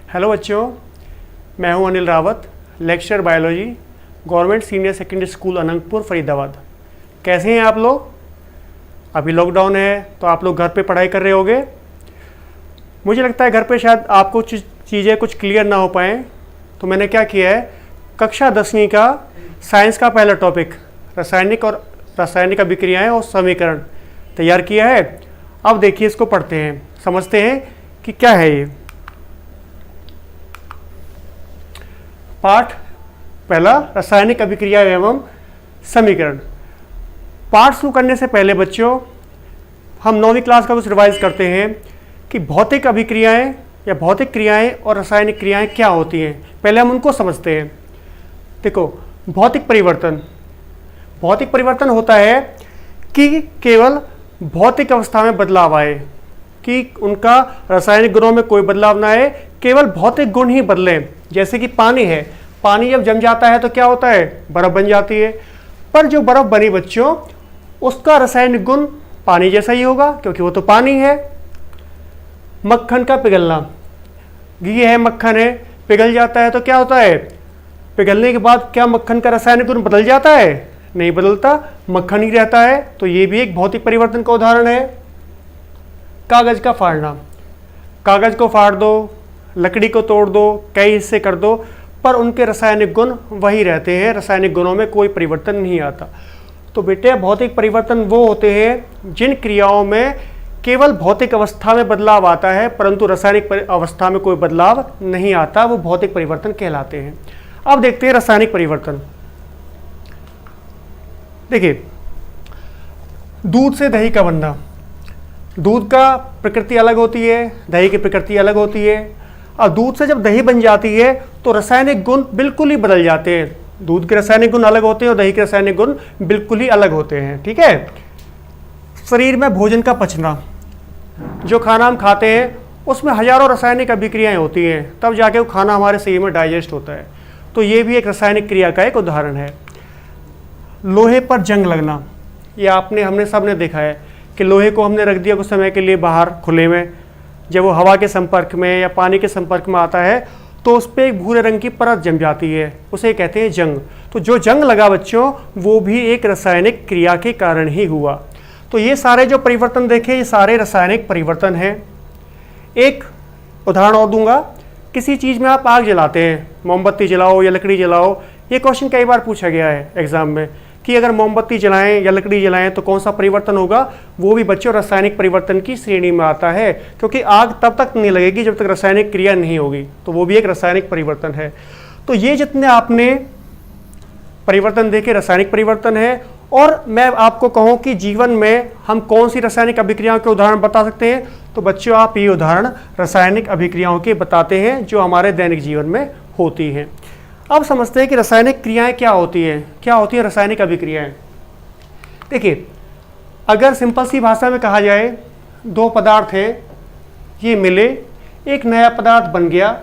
Hello बच्चों, मैं हूं Anil Rawat, lecturer biology, government senior secondary school Anantapur Faridabad. कैसे हैं आप लोग? अभी लॉकडाउन है तो आप लोग घर पे पढ़ाई कर रहे होंगे। मुझे लगता है घर पे शायद आपको चीज़ें कुछ क्लियर ना हो पाएँ, तो मैंने क्या किया है, कक्षा 10वीं का साइंस का पहला टॉपिक रासायनिक अभिक्रियाएँ और समीकरण तैयार किया है। अब देखिए, इसको पढ़ते हैं, समझते हैं कि क्या है ये। पाठ पहला, रासायनिक अभिक्रिया एवं समीकरण। पाठ शुरू करने से पहले बच्चों हम 9वीं क्लास का कुछ रिवाइज करते हैं कि भौतिक अभिक्रियाएं या भौतिक क्रियाएं और रासायनिक क्रियाएं क्या होती हैं। पहले हम उनको समझते हैं। देखो, भौतिक परिवर्तन होता है कि केवल भौतिक अवस्था में बदलाव आए, कि उनका रासायनिक गुणों में कोई बदलाव ना आए, केवल भौतिक गुण ही बदलें। जैसे कि पानी है, पानी जब जम जाता है तो क्या होता है, बर्फ बन जाती है। पर जो बर्फ बनी बच्चों, उसका रासायनिक गुण पानी जैसा ही होगा, क्योंकि वो तो पानी है। मक्खन का पिघलना, घी है, मक्खन है, पिघल जाता है तो क्या होता है, पिघलने के बाद क्या मक्खन का रासायनिक गुण बदल जाता है? नहीं बदलता, मक्खन ही रहता है। तो ये भी एक भौतिक परिवर्तन का उदाहरण है। कागज का फाड़ना, कागज को फाड़ दो, लकड़ी को तोड़ दो, कई हिस्से कर दो, पर उनके रासायनिक गुण वही रहते हैं, रासायनिक गुणों में कोई परिवर्तन नहीं आता। तो बेटे, भौतिक परिवर्तन वो होते हैं जिन क्रियाओं में केवल भौतिक अवस्था में बदलाव आता है, परंतु रासायनिक अवस्था में कोई बदलाव नहीं आता, वो भौतिक परिवर्तन कहलाते हैं। अब देखते हैं रासायनिक परिवर्तन। देखिए, दूध से दही का बनना, दूध का प्रकृति अलग होती है, दही की प्रकृति अलग होती है। और दूध से जब दही बन जाती है तो रासायनिक गुण बिल्कुल ही बदल जाते हैं। दूध के रासायनिक गुण अलग होते हैं और दही के रासायनिक गुण बिल्कुल ही अलग होते हैं। ठीक है। शरीर में भोजन का पचना, जो खाना हम खाते हैं उसमें हजारों रासायनिक अभिक्रियाएं होती हैं, तब जाके वो खाना हमारे शरीर में डाइजेस्ट होता है। तो ये भी एक रासायनिक क्रिया का एक उदाहरण है। लोहे पर जंग लगना, ये हमने सबने देखा है कि लोहे को हमने रख दिया कुछ समय के लिए बाहर खुले में, जब वो हवा के संपर्क में या पानी के संपर्क में आता है तो उस पर एक भूरे रंग की परत जम जाती है, उसे कहते हैं जंग। तो जो जंग लगा बच्चों, वो भी एक रासायनिक क्रिया के कारण ही हुआ। तो ये सारे जो परिवर्तन देखे, ये सारे रासायनिक परिवर्तन हैं। एक उदाहरण और दूंगा, किसी चीज़ में आप आग जलाते हैं, मोमबत्ती जलाओ या लकड़ी जलाओ। ये क्वेश्चन कई बार पूछा गया है एग्जाम में कि अगर मोमबत्ती जलाएं या लकड़ी जलाएं तो कौन सा परिवर्तन होगा। वो भी बच्चों रासायनिक परिवर्तन की श्रेणी में आता है, क्योंकि आग तब तक नहीं लगेगी जब तक रासायनिक क्रिया नहीं होगी। तो वो भी एक रासायनिक परिवर्तन है। तो ये जितने आपने परिवर्तन देखे, रासायनिक परिवर्तन है। और मैं आपको कहूँ कि जीवन में हम कौन सी रासायनिक अभिक्रियाओं के उदाहरण बता सकते हैं, तो बच्चों आप ये उदाहरण रासायनिक अभिक्रियाओं के बताते हैं जो हमारे दैनिक जीवन में होती हैं। अब समझते हैं कि रासायनिक क्रियाएं क्या होती हैं रासायनिक अभिक्रियाएं। देखिए, अगर सिंपल सी भाषा में कहा जाए, दो पदार्थ हैं, ये मिले, एक नया पदार्थ बन गया,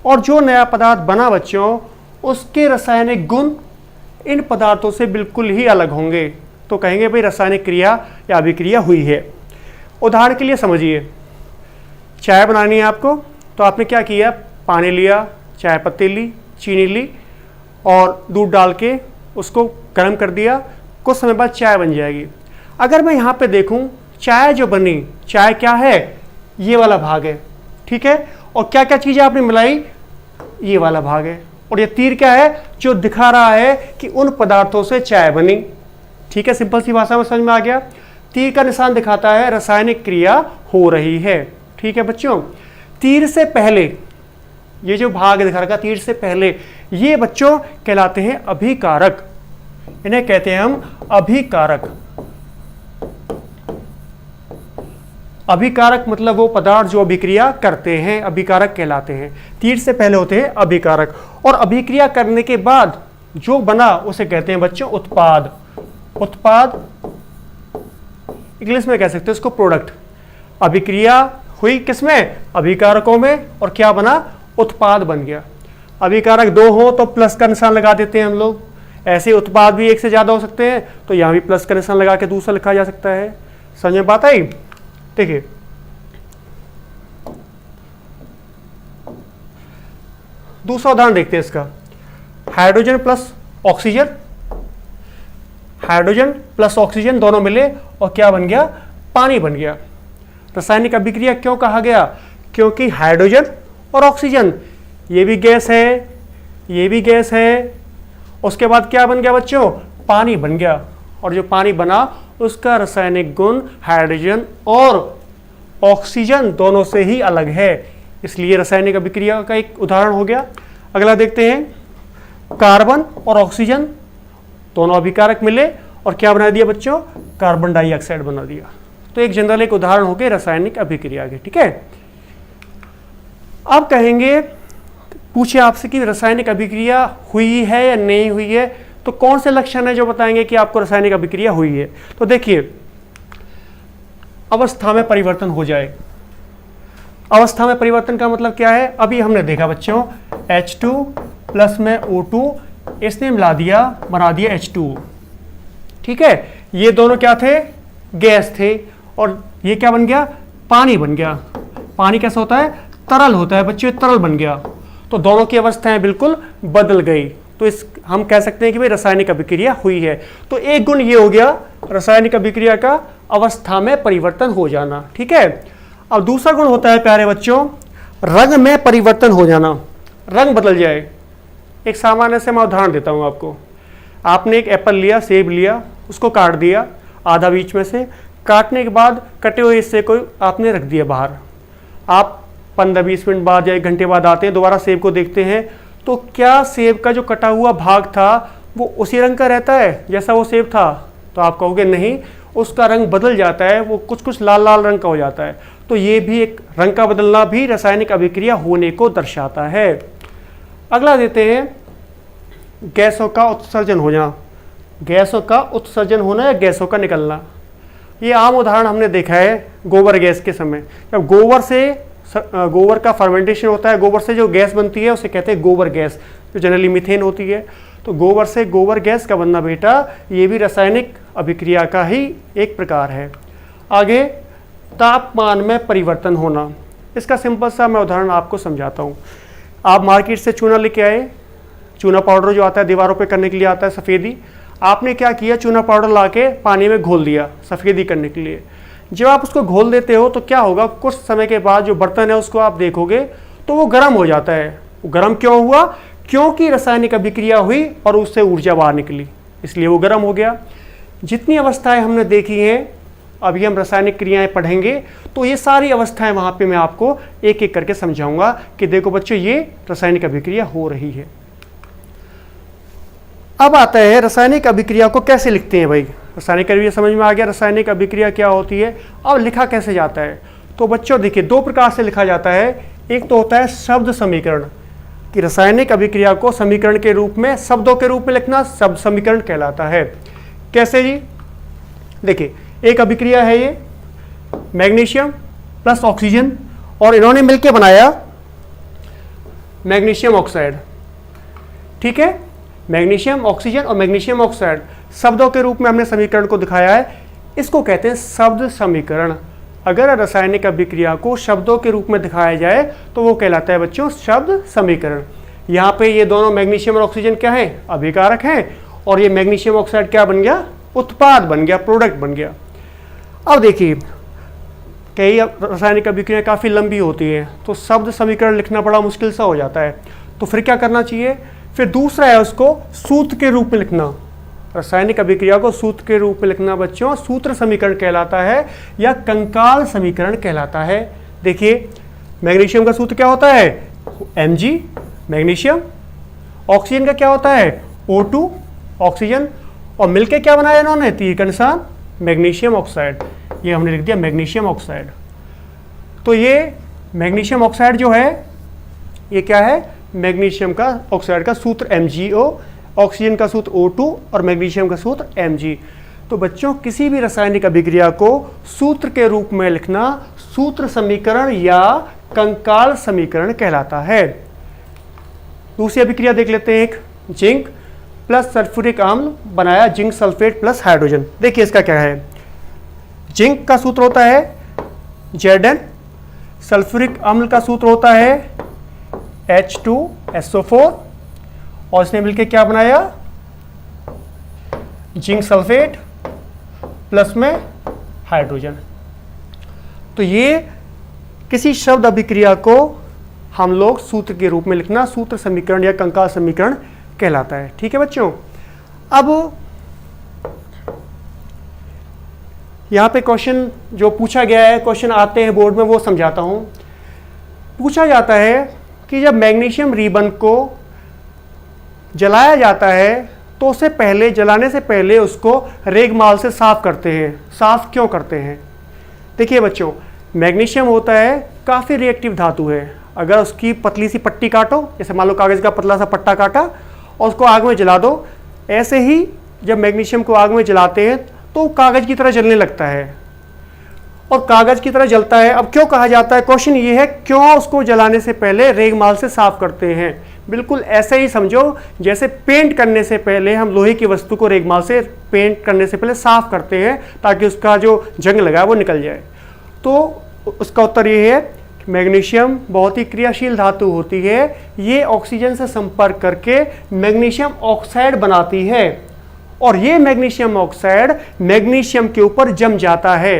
और जो नया पदार्थ बना बच्चों, उसके रासायनिक गुण इन पदार्थों से बिल्कुल ही अलग होंगे। तो कहेंगे भाई रासायनिक क्रिया या अभिक्रिया हुई है। उदाहरण के लिए समझिए, चाय बनानी है आपको, तो आपने क्या किया, पानी लिया, चाय पत्ती ली, चीनी ली और दूध डाल के उसको गर्म कर दिया, कुछ समय बाद चाय बन जाएगी। अगर मैं यहाँ पे देखूँ, चाय जो बनी, चाय क्या है, ये वाला भाग है, ठीक है, और क्या क्या चीज़ें आपने मिलाई, ये वाला भाग है, और ये तीर क्या है, जो दिखा रहा है कि उन पदार्थों से चाय बनी। ठीक है, सिंपल सी भाषा में समझ में आ गया। तीर का निशान दिखाता है रासायनिक क्रिया हो रही है। ठीक है बच्चों, तीर से पहले ये जो भाग दिखा रखा, तीर से पहले, ये बच्चों कहलाते हैं अभिकारक। इन्हें कहते हैं हम अभिकारक। अभिकारक मतलब वो पदार्थ जो अभिक्रिया करते हैं, अभिकारक कहलाते हैं। तीर से पहले होते हैं अभिकारक, और अभिक्रिया करने के बाद जो बना उसे कहते हैं बच्चों उत्पाद। उत्पाद इंग्लिश में कह सकते हैं उसको प्रोडक्ट। अभिक्रिया हुई किसमें, अभिकारकों में, और क्या बना, उत्पाद बन गया। अभिकारक दो हो तो प्लस का निशान लगा देते हैं हम लोग। ऐसे उत्पाद भी एक से ज़्यादा हो सकते हैं, तो यहाँ भी प्लस का निशान लगा के दूसरा लिखा जा सकता है। समझ में बात आई? देखिए, दूसरा उदाहरण देखते हैं इसका। Hydrogen plus oxygen, hydrogen plus oxygen दोनों मिले और क्या बन गया, पानी बन गया। रासायनिक अभिक्रिया क्यों कहा गया, क्योंकि हाइड्रोजन और ऑक्सीजन ये भी गैस है, ये भी गैस है, उसके बाद क्या बन गया बच्चों, पानी बन गया। और जो पानी बना उसका रासायनिक गुण हाइड्रोजन और ऑक्सीजन दोनों से ही अलग है, इसलिए रासायनिक अभिक्रिया का एक उदाहरण हो गया। अगला देखते हैं, कार्बन और ऑक्सीजन दोनों अभिकारक मिले और क्या बना दिया बच्चों, कार्बन डाइऑक्साइड बना दिया। तो एक जनरल एक उदाहरण हो गए रासायनिक अभिक्रिया के, ठीक है। अब कहेंगे, पूछे आपसे कि रासायनिक अभिक्रिया हुई है या नहीं हुई है, तो कौन से लक्षण है जो बताएंगे कि आपको रासायनिक अभिक्रिया हुई है। तो देखिए, अवस्था में परिवर्तन हो जाए। अवस्था में परिवर्तन का मतलब क्या है, अभी हमने देखा बच्चों, H2 प्लस में O2 इसने मिला दिया, बना दिया H2, ठीक है। ये दोनों क्या थे, गैस थे, और ये क्या बन गया, पानी बन गया। पानी कैसा होता है, तरल होता है बच्चों, तरल बन गया। तो दोनों की अवस्थाएं बिल्कुल बदल गई। तो इस हम कह सकते हैं कि भाई रासायनिक अभिक्रिया हुई है। तो एक गुण ये हो गया रासायनिक अभिक्रिया का, अवस्था में परिवर्तन हो जाना, ठीक है। अब दूसरा गुण होता है प्यारे बच्चों, रंग में परिवर्तन हो जाना, रंग बदल जाए। एक सामान्य से मैं उदाहरण देता हूं आपको। आपने एक एप्पल लिया, सेब लिया, उसको काट दिया आधा बीच में से, काटने के बाद कटे हुए हिस्से को आपने रख दिया बाहर। आप 15-20 मिनट बाद या 1 घंटे बाद आते हैं, दोबारा सेब को देखते हैं, तो क्या सेब का जो कटा हुआ भाग था वो उसी रंग का रहता है जैसा वो सेब था? तो आप कहोगे नहीं, उसका रंग बदल जाता है, वो कुछ कुछ लाल लाल रंग का हो जाता है। तो ये भी एक रंग का बदलना भी रासायनिक अभिक्रिया होने को दर्शाता है। अगला देते हैं, गैसों का उत्सर्जन हो जाना। गैसों का उत्सर्जन होना या गैसों का निकलना, ये आम उदाहरण हमने देखा है गोबर गैस के समय। जब गोबर का फर्मेंटेशन होता है, गोबर से जो गैस बनती है उसे कहते हैं गोबर गैस, जो जनरली मीथेन होती है। तो गोबर से गोबर गैस का बनना बेटा, ये भी रासायनिक अभिक्रिया का ही एक प्रकार है। आगे, तापमान में परिवर्तन होना। इसका सिंपल सा मैं उदाहरण आपको समझाता हूँ। आप मार्केट से चूना लेके आए, चूना पाउडर जो आता है दीवारों पे करने के लिए आता है, सफ़ेदी। आपने क्या किया, चूना पाउडर लाके पानी में घोल दिया सफ़ेदी करने के लिए। जब आप उसको घोल देते हो तो क्या होगा, कुछ समय के बाद जो बर्तन है उसको आप देखोगे तो वो गर्म हो जाता है। वो गर्म क्यों हुआ, क्योंकि रासायनिक अभिक्रिया हुई और उससे ऊर्जा बाहर निकली, इसलिए वो गर्म हो गया। जितनी अवस्थाएं हमने देखी हैं, अभी हम रासायनिक क्रियाएं पढ़ेंगे तो ये सारी अवस्थाएं वहां पे मैं आपको एक एक करके समझाऊंगा कि देखो बच्चों, ये रासायनिक अभिक्रिया हो रही है। अब आता है रासायनिक अभिक्रिया को कैसे लिखते हैं भाई। रासायनिक अभिक्रिया समझ में आ गया, रासायनिक अभिक्रिया क्या होती है। अब लिखा कैसे जाता है, तो बच्चों देखिए, 2 प्रकार से लिखा जाता है। एक तो होता है शब्द समीकरण, कि रासायनिक अभिक्रिया को समीकरण के रूप में, शब्दों के रूप में लिखना शब्द समीकरण कहलाता है। कैसे जी, देखिए, एक अभिक्रिया है ये, मैग्नीशियम प्लस ऑक्सीजन, और इन्होंने मिलकर बनाया मैग्नीशियम ऑक्साइड, ठीक है। मैग्नीशियम ऑक्सीजन और मैग्नीशियम ऑक्साइड शब्दों के रूप में हमने समीकरण को दिखाया है, इसको कहते हैं शब्द समीकरण। अगर रासायनिक अभिक्रिया को शब्दों के रूप में दिखाया जाए तो वो कहलाता है बच्चों शब्द समीकरण। यहाँ पे ये दोनों मैग्नीशियम और ऑक्सीजन क्या है, अभिकारक हैं, और ये मैग्नीशियम ऑक्साइड क्या बन गया, उत्पाद बन गया, प्रोडक्ट बन गया। अब देखिए, कई रासायनिक अभिक्रिया काफ़ी लंबी होती है तो शब्द समीकरण लिखना बड़ा मुश्किल सा हो जाता है। तो फिर क्या करना चाहिए, फिर दूसरा है उसको सूत्र के रूप में लिखना। रासायनिक अभिक्रिया को सूत्र के रूप में लिखना बच्चों सूत्र समीकरण कहलाता है या कंकाल समीकरण कहलाता है। देखिए, मैग्नीशियम का सूत्र क्या होता है, Mg मैग्नीशियम, ऑक्सीजन का क्या होता है, O2 ऑक्सीजन, और मिलके क्या बनाया इन्होंने, तीर का निशान, मैग्नीशियम ऑक्साइड। ये हमने लिख दिया मैग्नीशियम ऑक्साइड। तो ये मैग्नीशियम ऑक्साइड जो है ये क्या है, मैग्नीशियम का ऑक्साइड का सूत्र MgO, ऑक्सीजन का सूत्र O2 और मैग्नीशियम का सूत्र Mg। तो बच्चों, किसी भी रासायनिक अभिक्रिया को सूत्र के रूप में लिखना सूत्र समीकरण या कंकाल समीकरण कहलाता है। दूसरी अभिक्रिया देख लेते हैं, एक जिंक प्लस सल्फ्यूरिक अम्ल बनाया जिंक सल्फेट प्लस हाइड्रोजन। देखिए इसका क्या है, जिंक का सूत्र होता है Zn, सल्फ्यूरिक अम्ल का सूत्र होता है H2 SO4 और इसने मिलकर क्या बनाया, जिंक सल्फेट प्लस में हाइड्रोजन। तो ये किसी शब्द अभिक्रिया को हम लोग सूत्र के रूप में लिखना सूत्र समीकरण या कंकाल समीकरण कहलाता है। ठीक है बच्चों, अब यहाँ पे क्वेश्चन जो पूछा गया है, क्वेश्चन आते हैं बोर्ड में, वो समझाता हूँ। पूछा जाता है कि जब मैग्नीशियम रिबन को जलाया जाता है तो उससे पहले, जलाने से पहले उसको रेगमाल से साफ करते हैं। साफ क्यों करते हैं? देखिए बच्चों, मैग्नीशियम होता है काफ़ी रिएक्टिव धातु है। अगर उसकी पतली सी पट्टी काटो, जैसे मान लो कागज़ का पतला सा पट्टा काटा और उसको आग में जला दो, ऐसे ही जब मैग्नीशियम को आग में जलाते हैं तो कागज़ की तरह जलने लगता है और कागज़ की तरह जलता है। अब क्यों कहा जाता है, क्वेश्चन ये है, क्यों उसको जलाने से पहले रेगमाल से साफ करते हैं? बिल्कुल ऐसे ही समझो जैसे पेंट करने से पहले हम लोहे की वस्तु को रेगमाल से पेंट करने से पहले साफ करते हैं ताकि उसका जो जंग लगा है वो निकल जाए। तो उसका उत्तर ये है, मैग्नीशियम बहुत ही क्रियाशील धातु होती है। ये ऑक्सीजन से संपर्क करके मैग्नीशियम ऑक्साइड बनाती है और ये मैग्नीशियम ऑक्साइड मैग्नीशियम के ऊपर जम जाता है।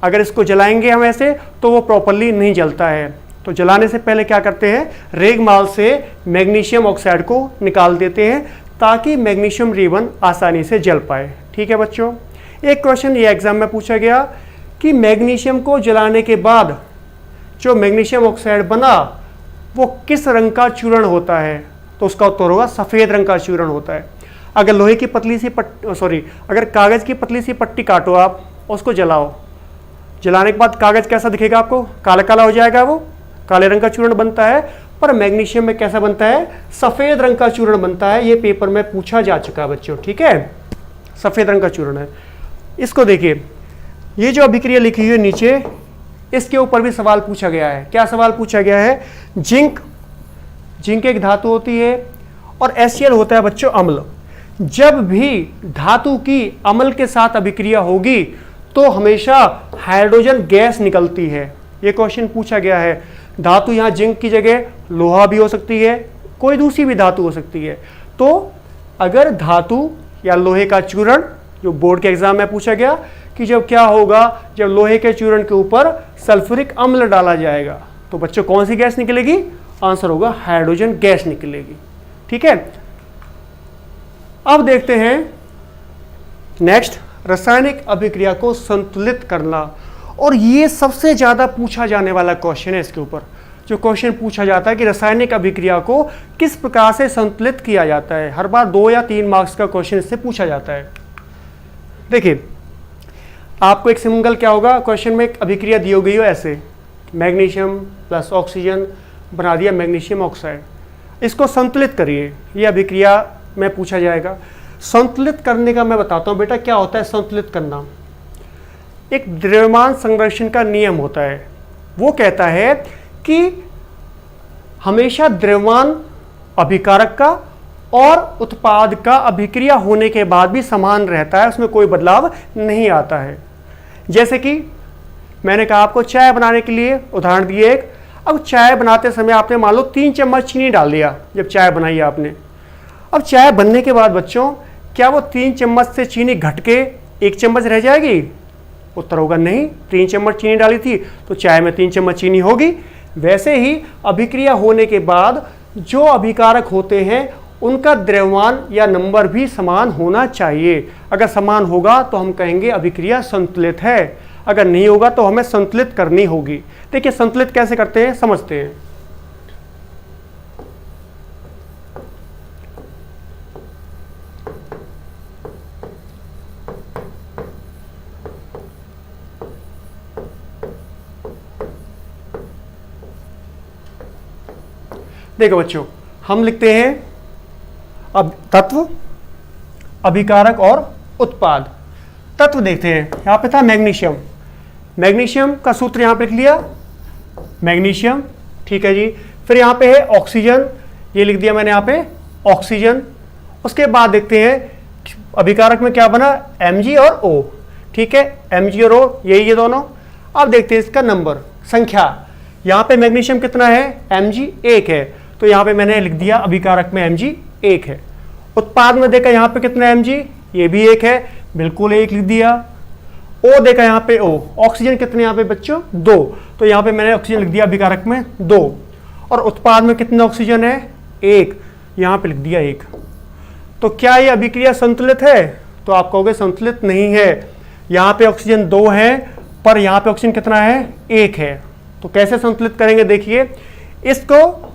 अगर इसको जलाएंगे हम ऐसे तो वो प्रॉपरली नहीं जलता है। तो जलाने से पहले क्या करते हैं, रेगमाल से मैग्नीशियम ऑक्साइड को निकाल देते हैं ताकि मैग्नीशियम रिबन आसानी से जल पाए। ठीक है बच्चों, एक क्वेश्चन ये एग्जाम में पूछा गया कि मैग्नीशियम को जलाने के बाद जो मैग्नीशियम ऑक्साइड बना वो किस रंग का चूर्ण होता है? तो उसका उत्तर होगा सफ़ेद रंग का चूर्ण होता है। अगर लोहे की पतली सी अगर कागज़ की पतली सी पट्टी काटो आप, उसको जलाओ, जलाने के बाद कागज़ कैसा दिखेगा आपको? काला काला हो जाएगा, वो काले रंग का चूर्ण बनता है। पर मैग्नीशियम में कैसा बनता है? सफ़ेद रंग का चूर्ण बनता है। ये पेपर में पूछा जा चुका है बच्चों। ठीक है, सफ़ेद रंग का चूर्ण है। इसको देखिए, ये जो अभिक्रिया लिखी हुई है नीचे, इसके ऊपर भी सवाल पूछा गया है। क्या सवाल पूछा गया है? जिंक एक धातु होती है और HCl होता है बच्चों अम्ल। जब भी धातु की अम्ल के साथ अभिक्रिया होगी तो हमेशा हाइड्रोजन गैस निकलती है। ये क्वेश्चन पूछा गया है। धातु यहाँ जिंक की जगह लोहा भी हो सकती है, कोई दूसरी भी धातु हो सकती है। तो अगर धातु या लोहे का चूर्ण, जो बोर्ड के एग्जाम में पूछा गया कि जब क्या होगा, जब लोहे के चूर्ण के ऊपर सल्फ्यूरिक अम्ल डाला जाएगा तो बच्चों कौन सी गैस निकलेगी? आंसर होगा हाइड्रोजन गैस निकलेगी। ठीक है, अब देखते हैं नेक्स्ट, रासायनिक अभिक्रिया को संतुलित करना। और ये सबसे ज़्यादा पूछा जाने वाला क्वेश्चन है। इसके ऊपर जो क्वेश्चन पूछा जाता है कि रासायनिक अभिक्रिया को किस प्रकार से संतुलित किया जाता है, हर बार 2 या 3 मार्क्स का क्वेश्चन इससे पूछा जाता है। देखिए, आपको एक सिंगल क्या होगा, क्वेश्चन में एक अभिक्रिया दी हो गई हो ऐसे, मैग्नीशियम प्लस ऑक्सीजन बना दिया मैग्नीशियम ऑक्साइड, इसको संतुलित करिए। ये अभिक्रिया में पूछा जाएगा। संतुलित करने का मैं बताता हूँ बेटा क्या होता है संतुलित करना। एक द्रव्यमान संरक्षण का नियम होता है। वो कहता है कि हमेशा द्रव्यमान अभिकारक का और उत्पाद का अभिक्रिया होने के बाद भी समान रहता है, उसमें कोई बदलाव नहीं आता है। जैसे कि मैंने कहा आपको चाय बनाने के लिए उदाहरण दिए एक, अब चाय बनाते समय आपने मान लो 3 चम्मच चीनी डाल दिया जब चाय बनाई आपने। अब चाय बनने के बाद बच्चों क्या वो 3 चम्मच से चीनी घट के 1 चम्मच रह जाएगी? उत्तर होगा नहीं। 3 चम्मच चीनी डाली थी तो चाय में 3 चम्मच चीनी होगी। वैसे ही अभिक्रिया होने के बाद जो अभिकारक होते हैं उनका द्रव्यमान या नंबर भी समान होना चाहिए। अगर समान होगा तो हम कहेंगे अभिक्रिया संतुलित है, अगर नहीं होगा तो हमें संतुलित करनी होगी। देखिए संतुलित कैसे करते हैं समझते हैं। देखो बच्चों, हम लिखते हैं अब तत्व, अभिकारक और उत्पाद। तत्व देखते हैं, यहां पे था मैग्नीशियम। मैग्नीशियम का सूत्र यहां पे लिख लिया, मैग्नीशियम, ठीक है जी। फिर यहां पे है ऑक्सीजन, ये लिख दिया मैंने यहां पे ऑक्सीजन। उसके बाद देखते हैं अभिकारक में क्या बना, Mg और O, ठीक है, Mg और O यही ये दोनों। अब देखते हैं इसका नंबर, संख्या। यहां पे मैग्नीशियम कितना है, Mg 1 है, तो यहाँ पे मैंने लिख दिया अभिकारक में Mg 1 है। उत्पाद में देखा यहाँ पे कितना Mg, ये भी 1 है, बिल्कुल 1 लिख दिया। O देखा यहाँ पे O, ऑक्सीजन कितने यहाँ पे बच्चों 2, तो यहाँ पे मैंने ऑक्सीजन लिख दिया अभिकारक में 2। और उत्पाद में कितना ऑक्सीजन है 1, यहाँ पे लिख दिया 1। तो क्या ये अभिक्रिया संतुलित है? तो आप कहोगे संतुलित नहीं है, यहाँ पे ऑक्सीजन 2 है पर यहाँ पे ऑक्सीजन कितना है 1 है। तो कैसे संतुलित करेंगे? देखिए, इसको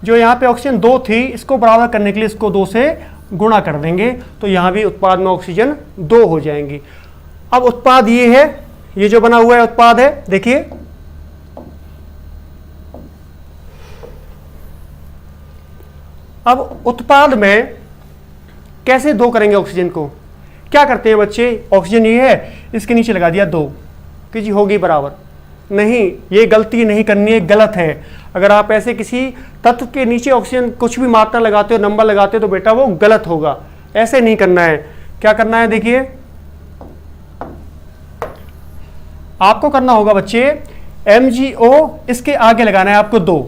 जो यहाँ पे ऑक्सीजन 2 थी, इसको बराबर करने के लिए इसको 2 से गुणा कर देंगे, तो यहाँ भी उत्पाद में ऑक्सीजन 2 हो जाएंगी। अब उत्पाद ये है, ये जो बना हुआ है उत्पाद है, देखिए अब उत्पाद में कैसे 2 करेंगे ऑक्सीजन को? क्या करते हैं बच्चे, ऑक्सीजन ये है, इसके नीचे लगा दिया 2 कि जी होगी बराबर। नहीं, ये गलती नहीं करनी है, गलत है। अगर आप ऐसे किसी तत्व के नीचे ऑक्सीजन कुछ भी मात्रा लगाते हो, नंबर लगाते हो, तो बेटा वो गलत होगा, ऐसे नहीं करना है। क्या करना है? देखिए आपको करना होगा बच्चे, MgO इसके आगे लगाना है आपको 2।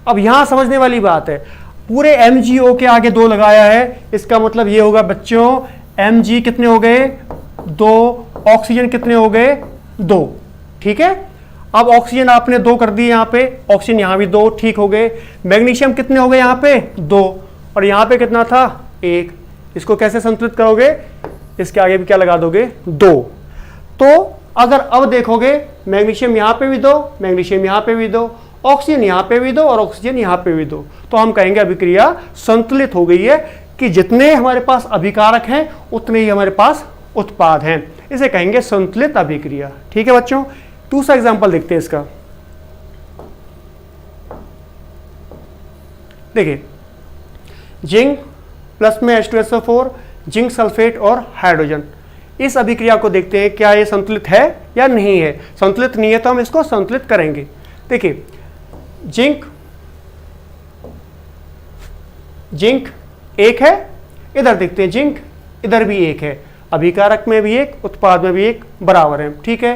अब यहां समझने वाली बात है, पूरे MgO के आगे 2 लगाया है, इसका मतलब ये होगा बच्चों Mg कितने हो गए 2, ऑक्सीजन कितने हो गए 2, ठीक है। अब ऑक्सीजन आपने 2 कर दिए, यहाँ पे ऑक्सीजन यहाँ भी 2, ठीक हो गए। मैग्नीशियम कितने हो गए यहाँ पे 2, और यहाँ पे कितना था 1। इसको कैसे संतुलित करोगे? इसके आगे भी क्या लगा दोगे 2। तो अगर अब देखोगे, मैग्नीशियम यहाँ पे भी 2, मैग्नीशियम यहाँ पे भी 2, ऑक्सीजन यहाँ पे भी 2 और ऑक्सीजन यहाँ पे भी 2, तो हम कहेंगे अभिक्रिया संतुलित हो गई है कि जितने हमारे पास अभिकारक हैं उतने ही हमारे पास उत्पाद हैं। इसे कहेंगे संतुलित अभिक्रिया। ठीक है बच्चों, दूसरा एग्जांपल देखते हैं इसका। देखिए, जिंक प्लस में H2SO4, जिंक सल्फेट और हाइड्रोजन, इस अभिक्रिया को देखते हैं क्या ये संतुलित है या नहीं है। संतुलित नहीं है तो हम इसको संतुलित करेंगे। देखिए, जिंक 1 है, इधर देखते हैं जिंक इधर भी 1 है, अभिकारक में भी 1, उत्पाद में भी 1, बराबर है। ठीक है,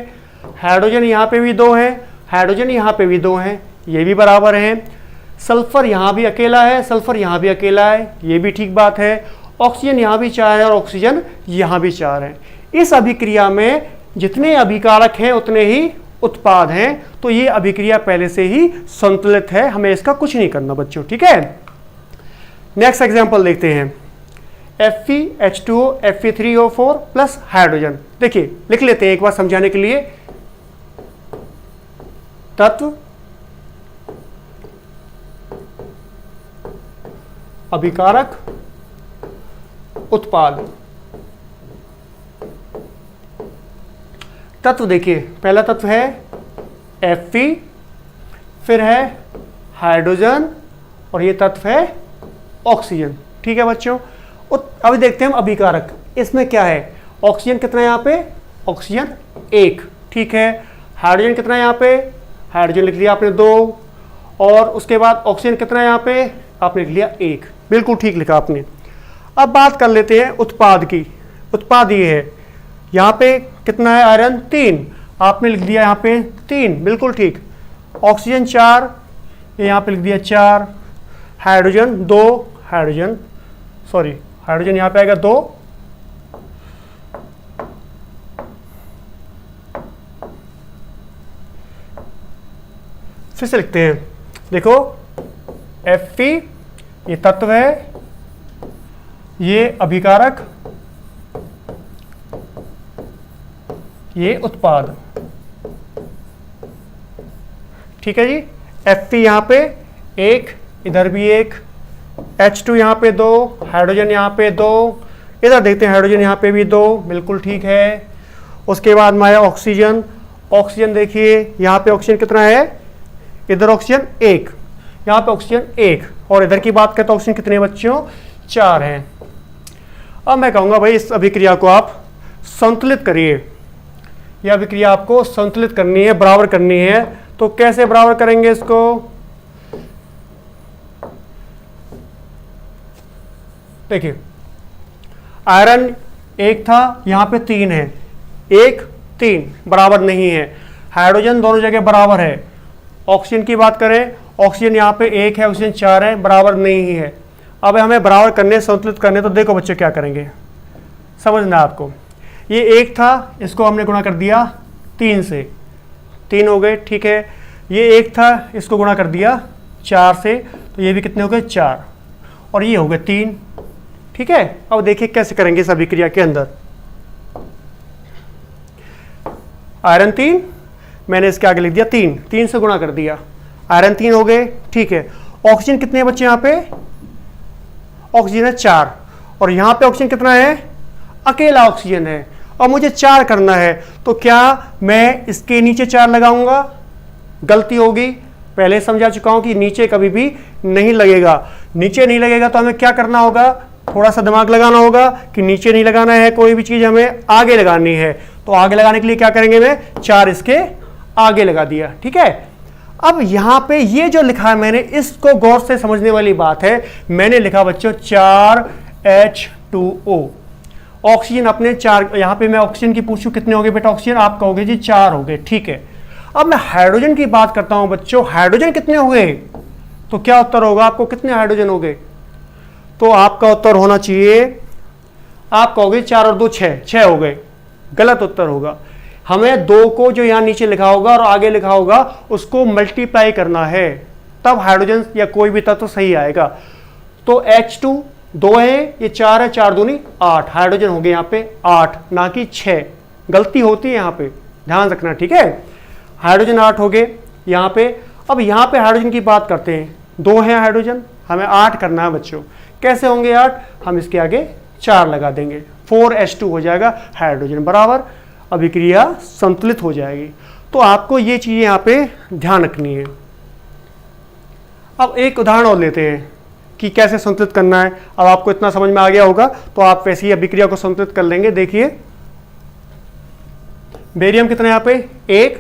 हाइड्रोजन यहाँ पे भी 2 है, हाइड्रोजन यहाँ पे भी 2 हैं, ये भी बराबर हैं। सल्फर यहाँ भी अकेला है, सल्फर यहाँ भी अकेला है, ये भी ठीक बात है। ऑक्सीजन यहाँ भी 4 है और ऑक्सीजन यहाँ भी 4 है। इस अभिक्रिया में जितने अभिकारक हैं उतने ही उत्पाद हैं, तो ये अभिक्रिया पहले से ही संतुलित है, हमें इसका कुछ नहीं करना बच्चों। ठीक है, नेक्स्ट एग्जांपल देखते हैं। Fe2H2O Fe3O4 plus hydrogen. देखिए, लिख लेते हैं एक बार समझाने के लिए। तत्व, अभिकारक, उत्पाद। तत्व देखिए, पहला तत्व है Fe, फिर है हाइड्रोजन और ये तत्व है ऑक्सीजन। ठीक है बच्चों, अभी देखते हैं हम अभिकारक। इसमें क्या है, ऑक्सीजन कितना है यहाँ पे, ऑक्सीजन 1, ठीक है। हाइड्रोजन कितना है यहाँ पे, हाइड्रोजन लिख लिया आपने 2, और उसके बाद ऑक्सीजन कितना है यहाँ पे, आपने लिख लिया 1, बिल्कुल ठीक लिखा आपने। अब बात कर लेते हैं उत्पाद की। उत्पाद ये है, यहाँ पे कितना है आयरन 3, आपने लिख दिया यहाँ पे 3, बिल्कुल ठीक। ऑक्सीजन 4, यहाँ पे लिख दिया 4, हाइड्रोजन 2, हाइड्रोजन यहाँ पे आएगा 2, फिर से लिखते हैं। देखो, Fe ये तत्व है, ये अभिकारक, ये उत्पाद। ठीक है जी, Fe यहाँ पे 1, इधर भी 1, H2 यहाँ पे 2, हाइड्रोजन यहाँ पे 2, इधर देखते हैं हाइड्रोजन यहाँ पे भी 2, बिल्कुल ठीक है। उसके बाद में आया ऑक्सीजन। ऑक्सीजन देखिए, यहाँ पे ऑक्सीजन कितना है, इधर ऑक्सीजन 1, यहाँ पे ऑक्सीजन 1, और इधर की बात करें तो ऑक्सीजन कितने बच्चों 4 हैं। अब मैं कहूँगा भाई इस अभिक्रिया को आप संतुलित करिए। यह अभिक्रिया आपको संतुलित करनी है, बराबर करनी है। तो कैसे बराबर करेंगे इसको, देखिए, आयरन 1 था, यहाँ पे 3 है, 1 3 बराबर नहीं है। हाइड्रोजन दोनों जगह बराबर है, ऑक्सीजन की बात करें, ऑक्सीजन यहाँ पे 1 है, ऑक्सीजन 4 है, बराबर नहीं है। अब हमें बराबर करने, संतुलित करने, तो देखो बच्चों क्या करेंगे, समझना आपको। ये 1 था, इसको हमने गुणा कर दिया 3 से, 3 हो गए, ठीक है। ये 1 था, इसको गुणा कर दिया 4 से, तो ये भी कितने हो गए, 4, और ये हो गए 3, ठीक है। अब देखिए कैसे करेंगे इस अभिक्रिया के अंदर। आयरन 3, मैंने इसके आगे लिख दिया 3, 3 से गुणा कर दिया, आयरन 3 हो गए, ठीक है। ऑक्सीजन कितने हैं बच्चे यहाँ पे, ऑक्सीजन है 4, और यहाँ पे ऑक्सीजन कितना है, अकेला ऑक्सीजन है, और मुझे 4 करना है, तो क्या मैं इसके नीचे 4 लगाऊंगा, गलती होगी। पहले समझा चुका हूं कि नीचे कभी भी नहीं लगेगा। नीचे नहीं लगेगा तो हमें क्या करना होगा, थोड़ा सा दिमाग लगाना होगा कि नीचे नहीं लगाना है, कोई भी चीज हमें आगे लगानी है। तो आगे लगाने के लिए क्या करेंगे, मैं 4 इसके आगे लगा दिया, ठीक है। अब यहां पे ये जो लिखा है मैंने, इसको गौर से समझने वाली बात है। मैंने लिखा बच्चों 4H2O, ऑक्सीजन अपने 4, यहां पे मैं ऑक्सीजन की पूछूं कितने हो गए बेटा ऑक्सीजन, आप कहोगे जी 4 हो गए, ठीक है। अब मैं हाइड्रोजन की बात करता हूं बच्चों, हाइड्रोजन कितने हो गए, तो क्या उत्तर होगा आपको, कितने हाइड्रोजन हो गए, तो आपका उत्तर होना चाहिए, आप कहोगे 4 और 2 6 हो गए, गलत उत्तर होगा। हमें 2 को जो यहां नीचे लिखा होगा और आगे लिखा होगा उसको मल्टीप्लाई करना है, तब हाइड्रोजन या कोई भी तत्व सही आएगा। तो H2 2 है, ये 4 है, 4 दूनी 8, हाइड्रोजन हो गए यहाँ पे 8, ना कि 6, गलती होती है यहाँ पे, ध्यान रखना, ठीक है। हाइड्रोजन 8 हो गए यहाँ पे। अब यहाँ पे हाइड्रोजन की बात करते हैं, 2 हैं हाइड्रोजन, हमें 8 करना है बच्चों। कैसे होंगे 8, हम इसके आगे 4 लगा देंगे, 4H2 हो जाएगा हाइड्रोजन, बराबर अभिक्रिया संतुलित हो जाएगी। तो आपको ये चीजें यहाँ पे ध्यान रखनी है। अब एक उदाहरण और लेते हैं कि कैसे संतुलित करना है। अब आपको इतना समझ में आ गया होगा तो आप वैसे ही अभिक्रिया को संतुलित कर लेंगे। देखिए बेरियम कितना है यहाँ पे 1,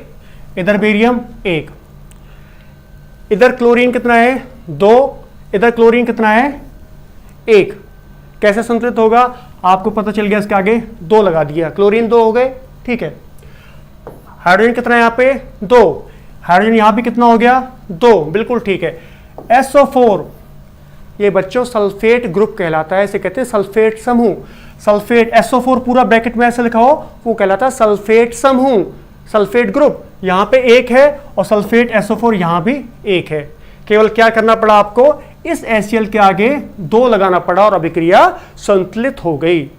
इधर बेरियम 1, इधर क्लोरीन कितना है 2, इधर क्लोरीन कितना है 1। कैसे संतुलित होगा आपको पता चल गया, इसके आगे 2 लगा दिया, क्लोरीन 2 हो गए, ठीक है। हाइड्रोजन कितना है यहाँ पे 2, हाइड्रोजन यहाँ भी कितना हो गया 2, बिल्कुल ठीक है। SO4 ये बच्चों सल्फेट ग्रुप कहलाता है, इसे कहते हैं सल्फेट समूह। सल्फेट SO4 पूरा ब्रैकेट में ऐसे लिखा हो, वो कहलाता है सल्फेट समूह, सल्फेट ग्रुप। यहाँ पे 1 है और सल्फेट SO4 यहाँ भी 1 है। केवल क्या करना पड़ा आपको, इस HCl के आगे 2 लगाना पड़ा और अभिक्रिया संतुलित हो गई।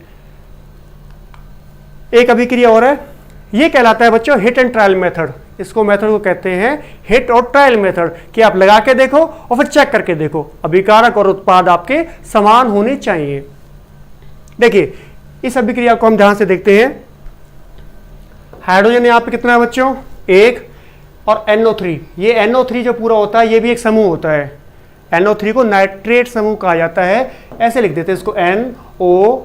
एक अभिक्रिया और है, ये कहलाता है बच्चों हिट एंड ट्रायल मेथड। इसको मेथड को कहते हैं हिट और ट्रायल मेथड, कि आप लगा के देखो और फिर चेक करके देखो, अभिकारक और उत्पाद आपके समान होने चाहिए। देखिए इस अभिक्रिया को हम ध्यान से देखते हैं। हाइड्रोजन यहां पे कितना है बच्चों 1, और NO3, ये NO3 जो पूरा होता है ये भी एक समूह होता है। NO3 को नाइट्रेट समूह कहा जाता है, ऐसे लिख देते हैं इसको NO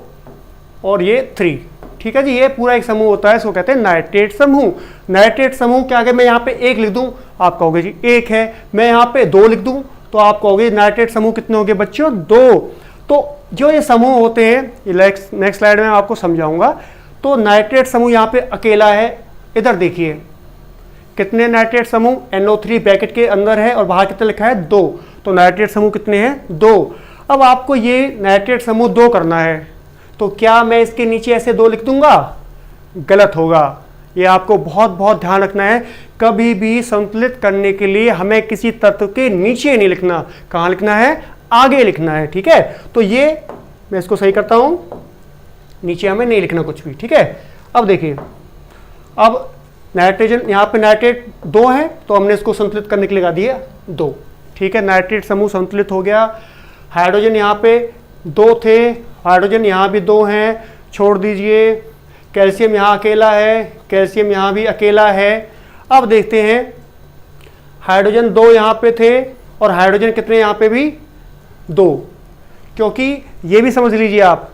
और ये 3, ठीक है जी। ये पूरा एक समूह होता है, इसको कहते हैं नाइट्रेट समूह। नाइट्रेट समूह के आगे मैं यहाँ पे 1 लिख दूं, आप कहोगे जी 1 है। मैं यहाँ पे 2 लिख दूं तो आप कहोगे नाइट्रेट समूह कितने हो गए बच्चों 2। तो जो ये समूह होते हैं, ये नेक्स्ट स्लाइड में आपको समझाऊंगा। तो नाइट्रेट समूह यहाँ पे अकेला है, इधर देखिए कितने नाइट्रेट समूह, NO3 ब्रैकेट के अंदर है और बाहर कितना लिखा है 2, तो नाइट्रेट समूह कितने हैं 2। अब आपको ये नाइट्रेट समूह 2 करना है, तो क्या मैं इसके नीचे ऐसे 2 लिख दूंगा, गलत होगा। ये आपको बहुत बहुत ध्यान रखना है, कभी भी संतुलित करने के लिए हमें किसी तत्व के नीचे नहीं लिखना, कहाँ लिखना है आगे लिखना है, ठीक है। तो ये मैं इसको सही करता हूं, नीचे हमें नहीं लिखना कुछ भी, ठीक है। अब देखिए, अब नाइट्रोजन यहाँ पे नाइट्रेट 2 है तो हमने इसको संतुलित करने के लिए लगा दिया 2, ठीक है। नाइट्रेट समूह संतुलित हो गया। हाइड्रोजन यहाँ पे 2 थे, हाइड्रोजन यहाँ भी 2 हैं, छोड़ दीजिए। कैल्शियम यहाँ अकेला है, कैल्शियम यहाँ भी अकेला है। अब देखते हैं हाइड्रोजन 2 यहाँ पे थे और हाइड्रोजन कितने यहाँ पे भी 2, क्योंकि ये भी समझ लीजिए आप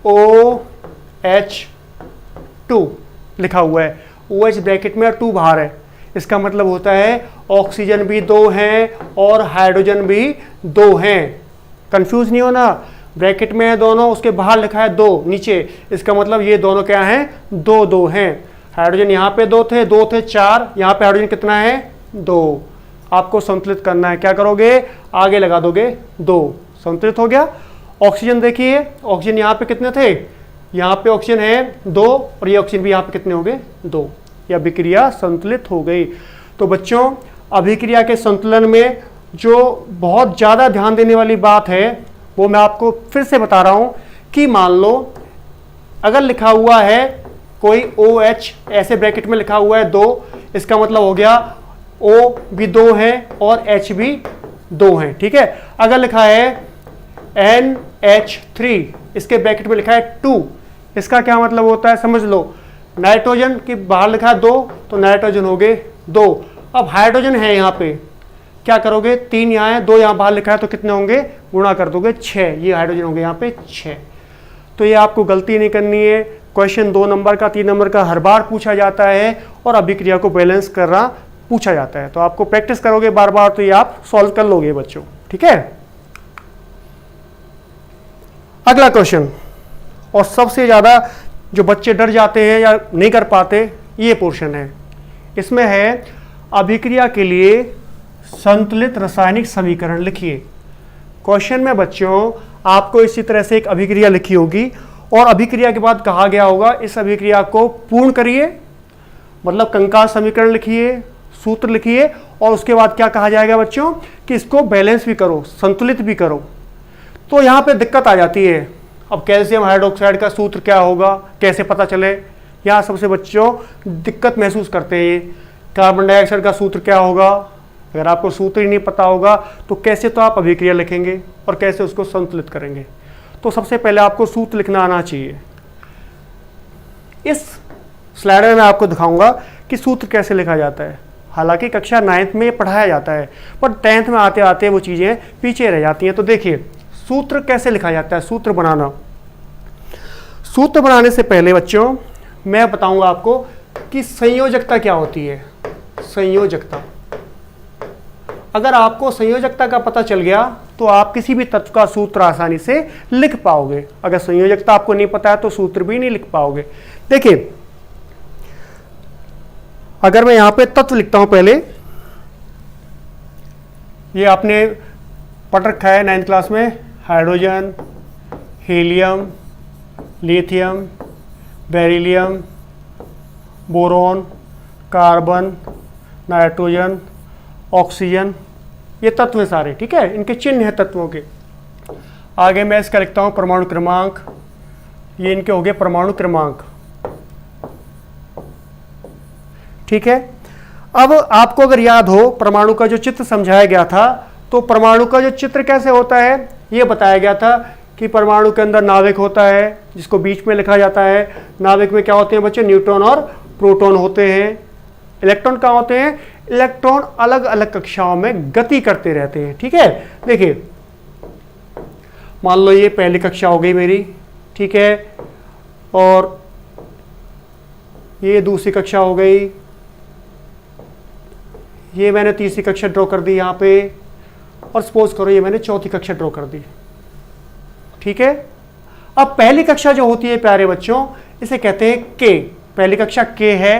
OH2 लिखा हुआ है, OH ब्रैकेट में 2 बाहर है, इसका मतलब होता है ऑक्सीजन भी 2 हैं और हाइड्रोजन भी 2 हैं। कंफ्यूज नहीं होना, ब्रैकेट में है दोनों, उसके बाहर लिखा है 2 नीचे, इसका मतलब ये दोनों क्या हैं 2 हैं। हाइड्रोजन यहाँ पे 2 थे 4, यहाँ पे हाइड्रोजन कितना है 2, आपको संतुलित करना है। क्या करोगे, आगे लगा दोगे 2, संतुलित हो गया। ऑक्सीजन देखिए, ऑक्सीजन यहाँ पे कितने थे, यहाँ पे ऑक्सीजन है 2 और ये ऑक्सीजन भी यहाँ पे कितने हो गए 2, ये अभिक्रिया संतुलित हो गई। तो बच्चों अभिक्रिया के संतुलन में जो बहुत ज़्यादा ध्यान देने वाली बात है वो मैं आपको फिर से बता रहा हूँ कि मान लो अगर लिखा हुआ है कोई OH ऐसे ब्रैकेट में लिखा हुआ है 2, इसका मतलब हो गया O भी 2 है और H भी 2 है, ठीक है। अगर लिखा है NH3, इसके ब्रैकेट में लिखा है 2, इसका क्या मतलब होता है समझ लो, नाइट्रोजन के बाहर लिखा है 2 तो नाइट्रोजन हो गए 2। अब हाइड्रोजन है यहाँ पे, क्या करोगे 3 यहाँ है 2 यहाँ बाहर लिखा है तो कितने होंगे, गुणा कर दोगे 6, ये हाइड्रोजन होंगे यहाँ पे 6। तो ये आपको गलती नहीं करनी है। क्वेश्चन 2 नंबर का 3 नंबर का हर बार पूछा जाता है और अभिक्रिया को बैलेंस करना पूछा जाता है। तो आपको प्रैक्टिस करोगे बार बार तो ये आप सॉल्व कर लोगे बच्चों, ठीक है। अगला क्वेश्चन, और सबसे ज़्यादा जो बच्चे डर जाते हैं या नहीं कर पाते ये पोर्शन है। इसमें है अभिक्रिया के लिए संतुलित रासायनिक समीकरण लिखिए। क्वेश्चन में बच्चों आपको इसी तरह से एक अभिक्रिया लिखी होगी और अभिक्रिया के बाद कहा गया होगा इस अभिक्रिया को पूर्ण करिए, मतलब कंकाल समीकरण लिखिए, सूत्र लिखिए और उसके बाद क्या कहा जाएगा बच्चों कि इसको बैलेंस भी करो, संतुलित भी करो। तो यहाँ पे दिक्कत आ जाती है, अब कैल्शियम हाइड्रोक्साइड का सूत्र क्या होगा, कैसे पता चले, यहाँ सबसे बच्चों दिक्कत महसूस करते हैं। कार्बन डाइऑक्साइड का सूत्र क्या होगा, अगर आपको सूत्र ही नहीं पता होगा तो कैसे तो आप अभिक्रिया लिखेंगे और कैसे उसको संतुलित करेंगे। तो सबसे पहले आपको सूत्र लिखना आना चाहिए। इस स्लाइड में मैं आपको दिखाऊंगा कि सूत्र कैसे लिखा जाता है। हालांकि कक्षा 9th में पढ़ाया जाता है पर 10th में आते आते वो चीज़ें पीछे रह जाती हैं। तो देखिए सूत्र कैसे लिखा जाता है, सूत्र बनाना। सूत्र बनाने से पहले बच्चों मैं बताऊंगा आपको कि संयोजकता क्या होती है। संयोजकता, अगर आपको संयोजकता का पता चल गया तो आप किसी भी तत्व का सूत्र आसानी से लिख पाओगे। अगर संयोजकता आपको नहीं पता है तो सूत्र भी नहीं लिख पाओगे। देखिए अगर मैं यहां पे तत्व लिखता हूं, पहले ये आपने पढ़ रखा है 9th क्लास में, hydrogen, helium, lithium, beryllium, boron, carbon, nitrogen, oxygen, ये तत्व हैं सारे, ठीक है। इनके चिन्ह हैं तत्वों के। आगे मैं इसका लिखता हूं परमाणु क्रमांक, ये इनके हो गए परमाणु क्रमांक, ठीक है। अब आपको अगर याद हो परमाणु का जो चित्र समझाया गया था, तो परमाणु का जो चित्र कैसे होता है ये बताया गया था कि परमाणु के अंदर नाभिक होता है जिसको बीच में लिखा जाता है। नाभिक में क्या होते हैं बच्चे, न्यूट्रॉन और प्रोटॉन होते हैं। इलेक्ट्रॉन कहाँ होते हैं, इलेक्ट्रॉन अलग अलग कक्षाओं में गति करते रहते हैं, ठीक है। देखिए मान लो ये पहली कक्षा हो गई मेरी, ठीक है, और ये दूसरी कक्षा हो गई, ये मैंने तीसरी कक्षा ड्रॉ कर दी यहाँ पे, और सपोज करो ये मैंने चौथी कक्षा ड्रॉ कर दी, ठीक है। अब पहली कक्षा जो होती है प्यारे बच्चों इसे कहते हैं के। पहली कक्षा के है,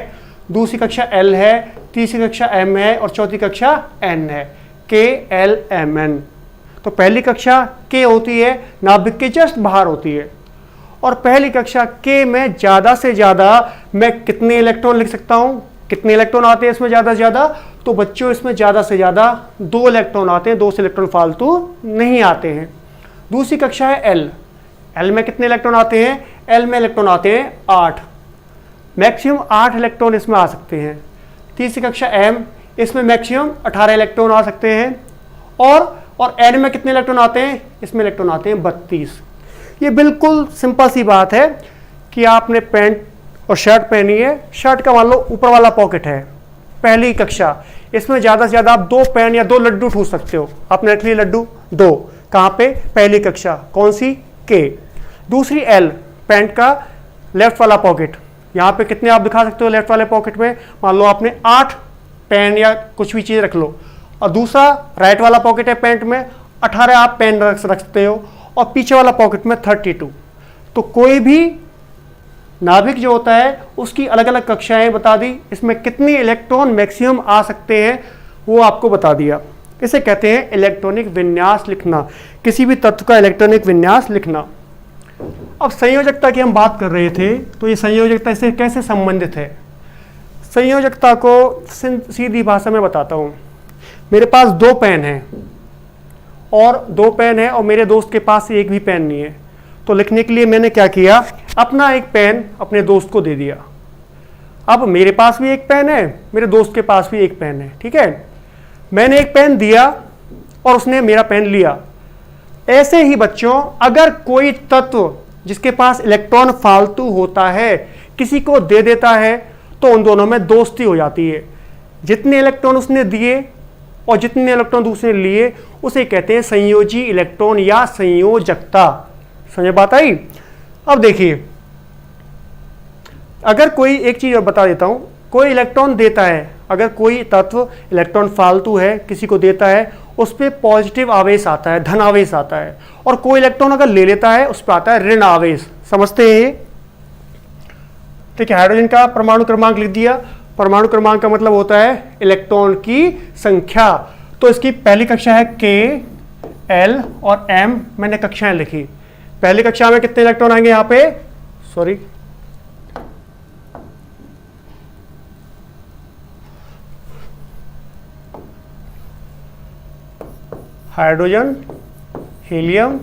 दूसरी कक्षा एल है, तीसरी कक्षा एम है और चौथी कक्षा एन है, के एल एम एन। तो पहली कक्षा के होती है, नाभिक के जस्ट बाहर होती है, और पहली कक्षा के में ज़्यादा से ज़्यादा मैं कितने इलेक्ट्रॉन लिख सकता हूँ, कितने इलेक्ट्रॉन आते हैं इसमें ज़्यादा से ज़्यादा, तो बच्चों इसमें ज़्यादा से ज़्यादा 2 इलेक्ट्रॉन आते हैं, 2 से इलेक्ट्रॉन फालतू नहीं आते हैं। दूसरी कक्षा है एल, एल में कितने इलेक्ट्रॉन आते हैं, एल में इलेक्ट्रॉन आते हैं 8, मैक्सिमम 8 इलेक्ट्रॉन इसमें आ सकते हैं। तीसरी कक्षा एम, इसमें मैक्सिमम 18 इलेक्ट्रॉन आ सकते हैं, और एन में कितने इलेक्ट्रॉन आते हैं, इसमें इलेक्ट्रॉन आते हैं 32। ये बिल्कुल सिंपल सी बात है कि आपने पैंट और शर्ट पहनी है, शर्ट का मान लो ऊपर वाला पॉकेट है, पहली कक्षा, इसमें ज़्यादा से ज़्यादा आप 2 पेन या 2 लड्डू ठूस सकते हो। आपने रख लिए लड्डू 2, कहाँ पे, पहली कक्षा, कौन सी, के। दूसरी एल, पैंट का लेफ्ट वाला पॉकेट, यहाँ पे कितने आप दिखा सकते हो लेफ्ट वाले पॉकेट में, मान लो आपने 8 पेन या कुछ भी चीज़ रख लो, और दूसरा राइट वाला पॉकेट है पैंट में 18 आप पेन रख सकते हो, और पीछे वाला पॉकेट में 32। तो कोई भी नाभिक जो होता है उसकी अलग अलग कक्षाएं बता दी, इसमें कितने इलेक्ट्रॉन मैक्सिमम आ सकते हैं वो आपको बता दिया। इसे कहते हैं इलेक्ट्रॉनिक विन्यास लिखना, किसी भी तत्व का इलेक्ट्रॉनिक विन्यास लिखना। अब संयोजकता की हम बात कर रहे थे, तो ये संयोजकता इससे कैसे संबंधित है? संयोजकता को सीधी भाषा में बताता हूँ। मेरे पास 2 पेन हैं और 2 पेन है और मेरे दोस्त के पास एक भी पेन नहीं है, तो लिखने के लिए मैंने क्या किया, अपना एक पेन अपने दोस्त को दे दिया। अब मेरे पास भी एक पेन है, मेरे दोस्त के पास भी एक पेन है, ठीक है। मैंने एक पेन दिया और उसने मेरा पेन लिया। ऐसे ही बच्चों, अगर कोई तत्व जिसके पास इलेक्ट्रॉन फालतू होता है किसी को दे देता है, तो उन दोनों में दोस्ती हो जाती है। जितने इलेक्ट्रॉन उसने दिए और जितने इलेक्ट्रॉन दूसरे लिए, उसे कहते हैं संयोजी इलेक्ट्रॉन या संयोजकता। समझ बात आई? अब देखिए, अगर कोई एक चीज और बता देता हूं, कोई इलेक्ट्रॉन देता है, अगर कोई तत्व इलेक्ट्रॉन फालतू है किसी को देता है, उस पर पॉजिटिव आवेश आता है, धन आवेश आता है, और कोई इलेक्ट्रॉन अगर ले लेता है उस पर आता है ऋण आवेश। समझते हैं? ठीक है। हाइड्रोजन का परमाणु क्रमांक लिख दिया। परमाणु क्रमांक का मतलब होता है इलेक्ट्रॉन की संख्या। तो इसकी पहली कक्षा है K, L और M, मैंने कक्षाएं लिखी। पहली कक्षा में कितने इलेक्ट्रॉन आएंगे यहाँ पे? Sorry, hydrogen, helium,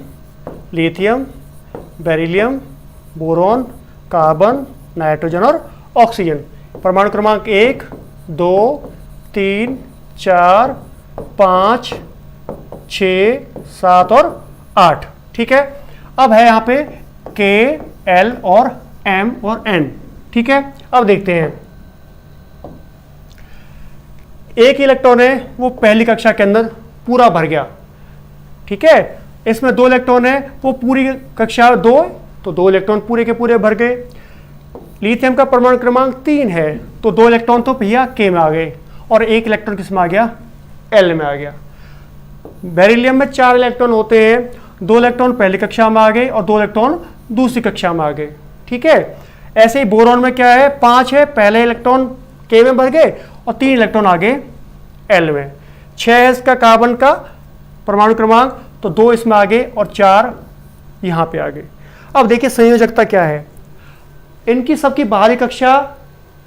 lithium, beryllium, boron, carbon, nitrogen और ऑक्सीजन। परमाणु क्रमांक 1, 2, 3, 4, 5, 6, 7 और 8। ठीक है। अब है यहाँ पे K, L और M और N। ठीक है। अब देखते हैं, एक इलेक्ट्रॉन है वो पहली कक्षा के अंदर पूरा भर गया। ठीक है। इसमें 2 इलेक्ट्रॉन है, वो पूरी कक्षा 2, तो 2 इलेक्ट्रॉन पूरे के पूरे भर गए। लिथियम का परमाणु क्रमांक 3 है, तो 2 इलेक्ट्रॉन तो भैया K में आ गए और 1 इलेक्ट्रॉन किस में आ गया? L में आ गया। बेरिलियम में 4 इलेक्ट्रॉन होते हैं, 2 इलेक्ट्रॉन पहली कक्षा में आ गए और 2 इलेक्ट्रॉन दूसरी कक्षा में आ गए। ठीक है। ऐसे ही बोरॉन में क्या है? 5 है, पहले इलेक्ट्रॉन K में भर गए और 3 इलेक्ट्रॉन आ गए L में। 6 है इसका कार्बन का परमाणु क्रमांक, तो 2 इसमें आ गए और 4 यहां पे आ गए। अब देखिए संयोजकता क्या है। इनकी सबकी बाहरी कक्षा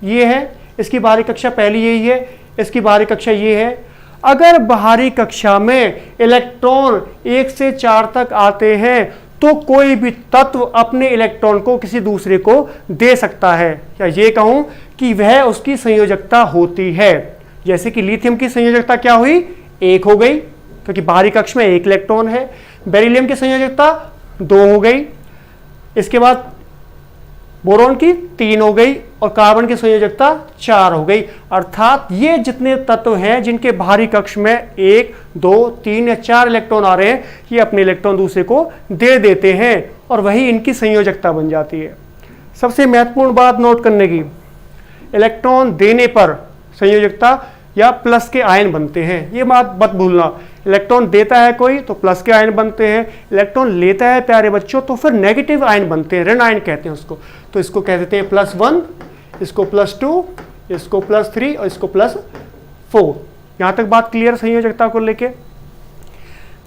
ये है, इसकी बाहरी कक्षा पहली यही है, इसकी बाहरी कक्षा ये है। अगर बाहरी कक्षा में इलेक्ट्रॉन 1 से 4 तक आते हैं, तो कोई भी तत्व अपने इलेक्ट्रॉन को किसी दूसरे को दे सकता है, या ये कहूं कि वह उसकी संयोजकता होती है। जैसे कि लिथियम की संयोजकता क्या हुई? 1 हो गई, क्योंकि बाहरी कक्ष में 1 इलेक्ट्रॉन है। बेरिलियम की संयोजकता 2 हो गई। इसके बाद बोरॉन की 3 हो गई और कार्बन की संयोजकता 4 हो गई। अर्थात ये जितने तत्व हैं जिनके बाहरी कक्ष में 1, 2, 3 या 4 इलेक्ट्रॉन आ रहे हैं, ये अपने इलेक्ट्रॉन दूसरे को दे देते हैं और वही इनकी संयोजकता बन जाती है। सबसे महत्वपूर्ण बात नोट करने की, इलेक्ट्रॉन देने पर संयोजकता या प्लस के आयन बनते हैं, ये बात मत भूलना। इलेक्ट्रॉन देता है कोई तो प्लस के आयन बनते हैं, इलेक्ट्रॉन लेता है प्यारे बच्चों तो फिर नेगेटिव आयन बनते हैं, ऋण आयन कहते हैं उसको। तो इसको कह देते हैं +1, इसको +2, इसको +3 और इसको +4। यहां तक बात क्लियर संयोजकता को लेके।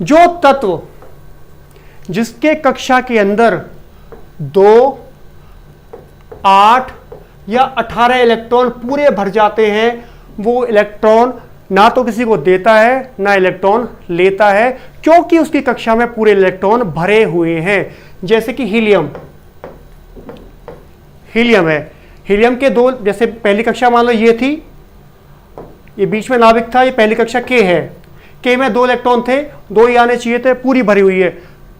जो तत्व जिसके कक्षा के अंदर 2, 8 या 18 इलेक्ट्रॉन पूरे भर जाते हैं, वो इलेक्ट्रॉन ना तो किसी को देता है ना इलेक्ट्रॉन लेता है, क्योंकि उसकी कक्षा में पूरे इलेक्ट्रॉन भरे हुए हैं। जैसे कि हीलियम है, हीलियम के 2, जैसे पहली कक्षा मान लो ये थी, ये बीच में नाभिक था, ये पहली कक्षा K है। K में 2 इलेक्ट्रॉन थे, 2 ही आने चाहिए थे, पूरी भरी हुई है।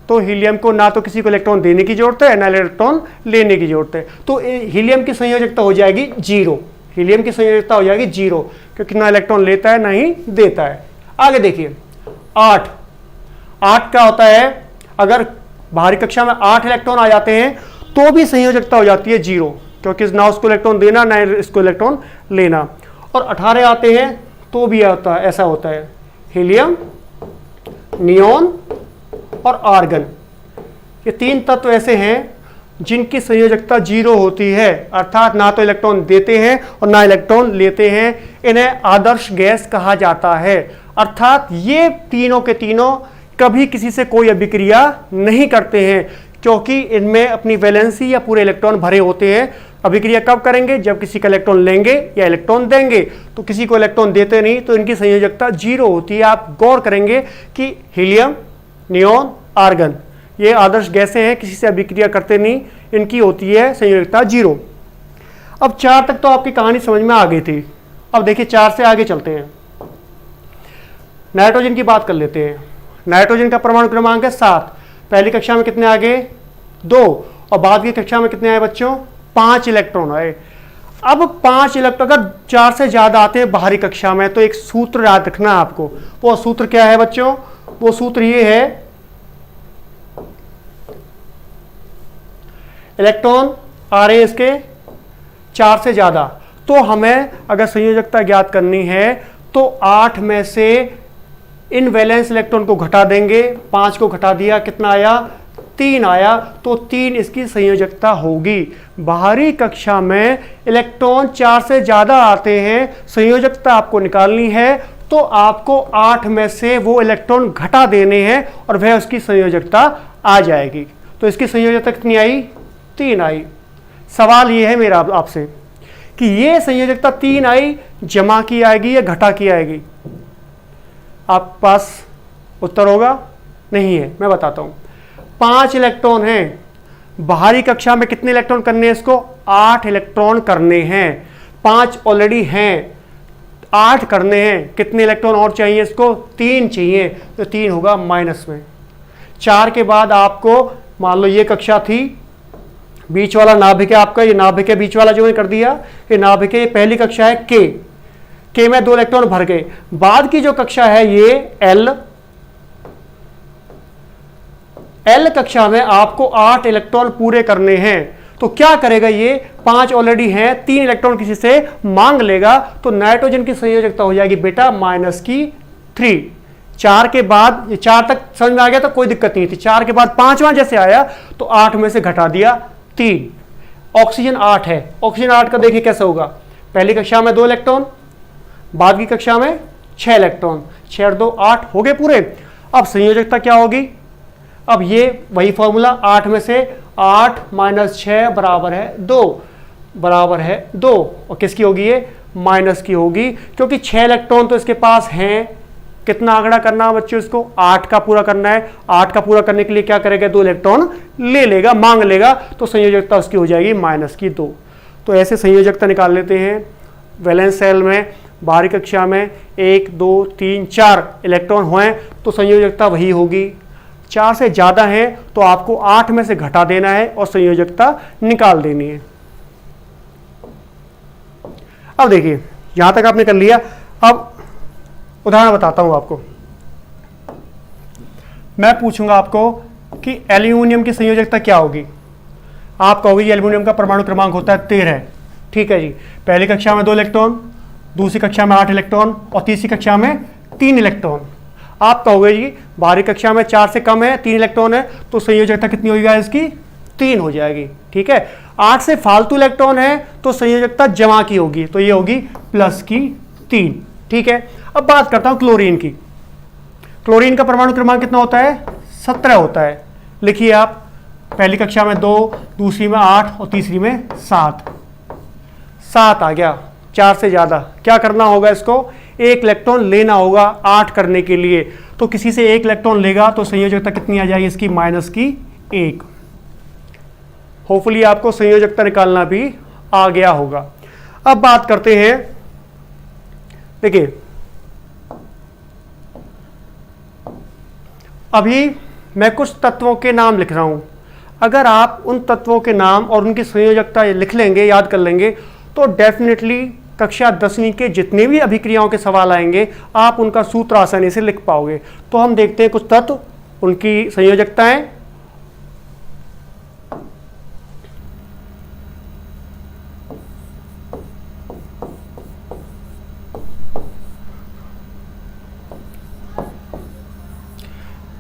तो हीलियम को ना तो किसी को इलेक्ट्रॉन देने की जरूरत है ना इलेक्ट्रॉन लेने की जरूरत है, तो हीलियम की संयोजकता हो जाएगी 0। हीलियम की संयोजकता हो जाएगी 0, क्योंकि ना इलेक्ट्रॉन लेता है ना ही देता है। आगे देखिए 8 क्या होता है? अगर बाहरी कक्षा में 8 इलेक्ट्रॉन आ जाते हैं तो भी संयोजकता हो जाती है 0, क्योंकि ना उसको इलेक्ट्रॉन देना ना इसको इलेक्ट्रॉन लेना। और 18 आते हैं तो भी ऐसा होता है। हीलियम, नियोन और आर्गन, ये 3 तत्व ऐसे हैं जिनकी संयोजकता 0 होती है, अर्थात ना तो इलेक्ट्रॉन देते हैं और ना इलेक्ट्रॉन लेते हैं, इन्हें आदर्श गैस कहा जाता है। अर्थात ये तीनों के तीनों कभी किसी से कोई अभिक्रिया नहीं करते हैं, क्योंकि इनमें अपनी वैलेंसी या पूरे इलेक्ट्रॉन भरे होते हैं। अभिक्रिया कब करेंगे? जब किसी का इलेक्ट्रॉन लेंगे या इलेक्ट्रॉन देंगे। तो किसी को इलेक्ट्रॉन देते नहीं तो इनकी संयोजकता 0 होती है। आप गौर करेंगे कि हीलियम, नियोन, आर्गन ये आदर्श गैसें हैं, किसी से अभिक्रिया करते नहीं, इनकी होती है संयोजकता 0। अब 4 तक तो आपकी कहानी समझ में आ गई थी। अब देखिए 4 से आगे चलते हैं, नाइट्रोजन की बात कर लेते हैं। नाइट्रोजन का परमाणु क्रमांक है 7। पहली कक्षा में कितने आ गए? 2। और बाद की कक्षा में कितने आए बच्चों? 5 इलेक्ट्रॉन आए। अब 5 इलेक्ट्रॉन अगर 4 से ज्यादा आते हैं बाहरी कक्षा में तो एक सूत्र याद रखना है आपको। वो सूत्र क्या है बच्चों? वो सूत्र ये है, इलेक्ट्रॉन आ रहे हैं इसके 4 से ज्यादा, तो हमें अगर संयोजकता ज्ञात करनी है तो 8 में से इन वैलेंस इलेक्ट्रॉन को घटा देंगे। 5 को घटा दिया, कितना आया? 3 आया, तो 3 इसकी संयोजकता होगी। बाहरी कक्षा में इलेक्ट्रॉन 4 से ज्यादा आते हैं, संयोजकता आपको निकालनी है तो आपको 8 में से वो इलेक्ट्रॉन घटा देने हैं और वह उसकी संयोजकता आ जाएगी। तो इसकी संयोजकता कितनी आई? 3 आई। सवाल ये है मेरा आपसे कि ये संयोजकता 3 आई, जमा की आएगी या घटा की आएगी? आपके पास उत्तर होगा? नहीं है, मैं बताता हूं। 5 इलेक्ट्रॉन हैं, बाहरी कक्षा में कितने इलेक्ट्रॉन करने हैं इसको? 8 इलेक्ट्रॉन करने हैं। 5 ऑलरेडी हैं, 8 करने हैं, कितने इलेक्ट्रॉन और चाहिए इसको? 3 चाहिए, तो 3 होगा माइनस में। 4 के बाद आपको मान लो ये कक्षा थी, बीच वाला नाभिक है आपका, ये नाभिक है बीच वाला जो है कर दिया, ये नाभिक है, ये पहली कक्षा है के में 2 इलेक्ट्रॉन भर गए। बाद की जो कक्षा है ये एल कक्षा में आपको 8 इलेक्ट्रॉन पूरे करने हैं। तो क्या करेगा ये? 5 ऑलरेडी हैं, 3 इलेक्ट्रॉन किसी से मांग लेगा, तो नाइट्रोजन की संयोजकता हो जाएगी बेटा -3। 4 के बाद, 4 तक समझ में आ गया तो कोई दिक्कत नहीं थी। 4 के बाद 5वां जैसे आया तो 8 में से घटा दिया 3। ऑक्सीजन 8 है, ऑक्सीजन 8 का देखिए कैसे होगा? पहली कक्षा में 2 इलेक्ट्रॉन, बाद की कक्षा में 6 इलेक्ट्रॉन, 6 और 2 8 हो गए पूरे। अब संयोजकता क्या होगी? अब ये वही फॉर्मूला, 8 में से 8 - 6 बराबर है 2, बराबर है 2। और किसकी होगी ये? माइनस की होगी, क्योंकि 6 इलेक्ट्रॉन तो इसके पास हैं। कितना आंकड़ा करना है बच्चों इसको? 8 का पूरा करना है। 8 का पूरा करने के लिए क्या करेगा? 2 इलेक्ट्रॉन ले लेगा, मांग लेगा, तो संयोजकता उसकी हो जाएगी -2। तो ऐसे संयोजकता निकाल लेते हैं। वैलेंस शेल में बाहरी कक्षा में 1 2 3 4 इलेक्ट्रॉन हुए तो संयोजकता वही होगी। 4 से ज्यादा है तो आपको 8 में से घटा देना है और संयोजकता निकाल देनी है। अब देखिए यहां तक आपने कर लिया। अब उदाहरण बताता हूं आपको। मैं पूछूंगा आपको कि एल्यूमिनियम की संयोजकता क्या होगी। आप कहोगे एल्यूमिनियम का परमाणु क्रमांक होता है 13। ठीक है जी। पहली कक्षा में 2 इलेक्ट्रॉन, दूसरी कक्षा में 8 इलेक्ट्रॉन और तीसरी कक्षा में 3 इलेक्ट्रॉन। आप कहोगे जी बाहरी कक्षा में 4 से कम है, 3 इलेक्ट्रॉन है, तो संयोजकता कितनी होगी इसकी? 3 हो जाएगी। ठीक है। 8 से फालतू इलेक्ट्रॉन है तो संयोजकता जमा की होगी, तो ये होगी +3। ठीक है। अब बात करता हूं क्लोरीन की। क्लोरीन का परमाणु क्रमांक कितना होता है? 17 होता है। लिखिए आप, पहली कक्षा में 2, दूसरी में 8 और तीसरी में 7। 7 आ गया। 4 से ज्यादा क्या करना होगा इसको? 1 इलेक्ट्रॉन लेना होगा 8 करने के लिए। तो किसी से 1 इलेक्ट्रॉन लेगा तो संयोजकता कितनी आ जाएगी इसकी? -1। होपफुली आपको संयोजकता निकालना भी आ गया होगा। अब बात करते हैं, देखिए अभी मैं कुछ तत्वों के नाम लिख रहा हूं। अगर आप उन तत्वों के नाम और उनकी संयोजकता लिख लेंगे, याद कर लेंगे, तो डेफिनेटली कक्षा 10वीं के जितने भी अभिक्रियाओं के सवाल आएंगे आप उनका सूत्र आसानी से लिख पाओगे। तो हम देखते हैं कुछ तत्व, उनकी संयोजकताएं।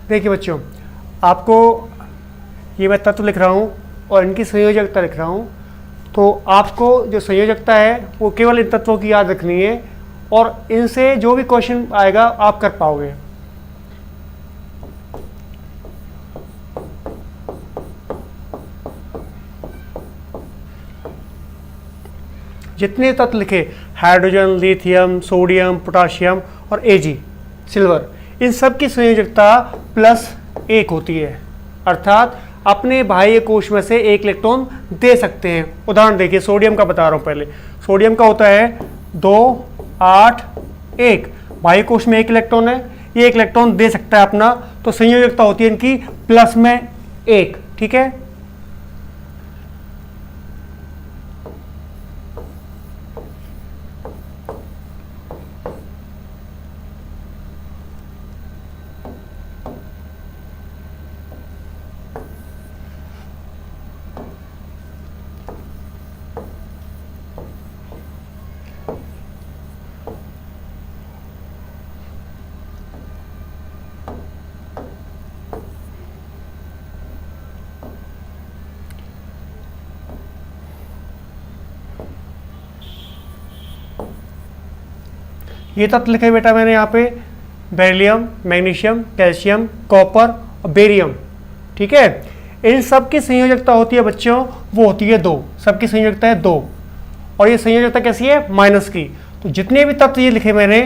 देखिए बच्चों, आपको ये मैं तत्व लिख रहा हूं और इनकी संयोजकता लिख रहा हूँ, तो आपको जो संयोजकता है वो केवल इन तत्वों की याद रखनी है और इनसे जो भी क्वेश्चन आएगा आप कर पाओगे। जितने तत्व लिखे, हाइड्रोजन, लिथियम, सोडियम, पोटाशियम और Ag सिल्वर, इन सब की संयोजकता +1 होती है, अर्थात अपने बाह्य कोश में से एक इलेक्ट्रॉन दे सकते हैं। उदाहरण देखिए, सोडियम का बता रहा हूं पहले। सोडियम का होता है 2, 8, 1, बाह्य कोश में एक इलेक्ट्रॉन है, ये एक इलेक्ट्रॉन दे सकता है अपना, तो संयोजकता होती है इनकी +1, ठीक है। ये तत्व लिखे बेटा मैंने यहाँ पे, बेरिलियम, मैग्नीशियम, कैल्शियम, कॉपर और बेरियम, ठीक है। इन सब की संयोजकता होती है बच्चों, वो होती है 2, सबकी संयोजकता है 2, और ये संयोजकता कैसी है? माइनस की। तो जितने भी तत्व ये लिखे मैंने,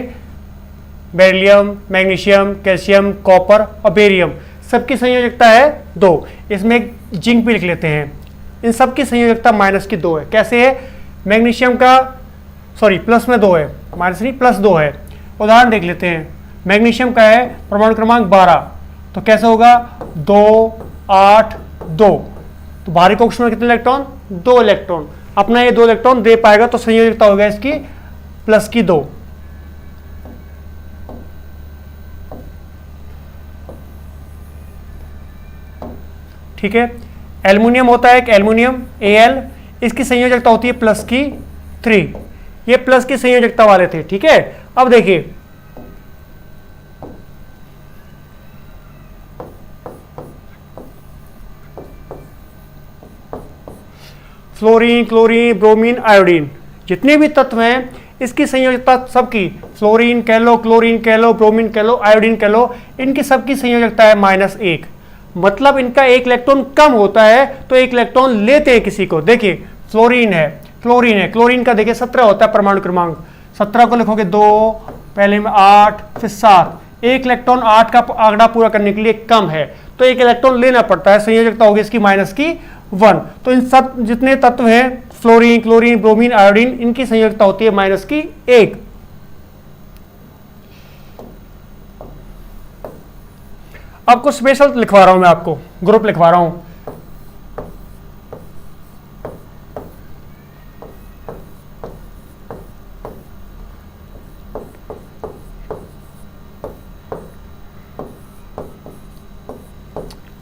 बेरिलियम, मैग्नीशियम, कैल्शियम, कॉपर और बेरियम, सबकी संयोजकता है 2। इसमें एक जिंक भी लिख लेते हैं, इन सब की संयोजकता -2 है। कैसे है? मैग्नीशियम का प्लस में 2 है, माइनस नहीं, +2 है। उदाहरण देख लेते हैं, मैग्नीशियम का है परमाणु क्रमांक 12, तो कैसे होगा? 2, 8, 2, तो बाहरी कक्ष में कितने इलेक्ट्रॉन? 2 इलेक्ट्रॉन। अपना ये 2 इलेक्ट्रॉन दे पाएगा, तो संयोजकता होगा इसकी +2। ठीक है। एल्युमिनियम होता है एक, एल्युमिनियम Al, इसकी संयोजकता होती है +3। ये प्लस की संयोजकता वाले थे, ठीक है। अब देखिए, फ्लोरीन, क्लोरीन, ब्रोमीन, आयोडीन, जितने भी तत्व हैं इसकी संयोजकता सबकी, फ्लोरीन कह लो, क्लोरीन कह लो, ब्रोमीन कह लो, आयोडीन कह लो, इनकी सबकी संयोजकता है -1। मतलब इनका एक इलेक्ट्रॉन कम होता है तो एक इलेक्ट्रॉन लेते हैं किसी को। देखिए, फ्लोरीन है, क्लोरीन है, क्लोरीन का देखिए 17 होता है परमाणु क्रमांक, 17 को लिखोगे 2, पहले में 8, फिर 7, एक इलेक्ट्रॉन 8 का आंकड़ा पूरा करने के लिए कम है, तो एक इलेक्ट्रॉन लेना पड़ता है, संयोजकता होगी इसकी -1। तो इन सब जितने तत्व हैं, फ्लोरीन, क्लोरीन, ब्रोमीन, आयोडीन, इनकी संयोजकता होती है -1। अब कुछ स्पेशल लिखवा रहा हूं मैं आपको, ग्रुप लिखवा रहा हूं।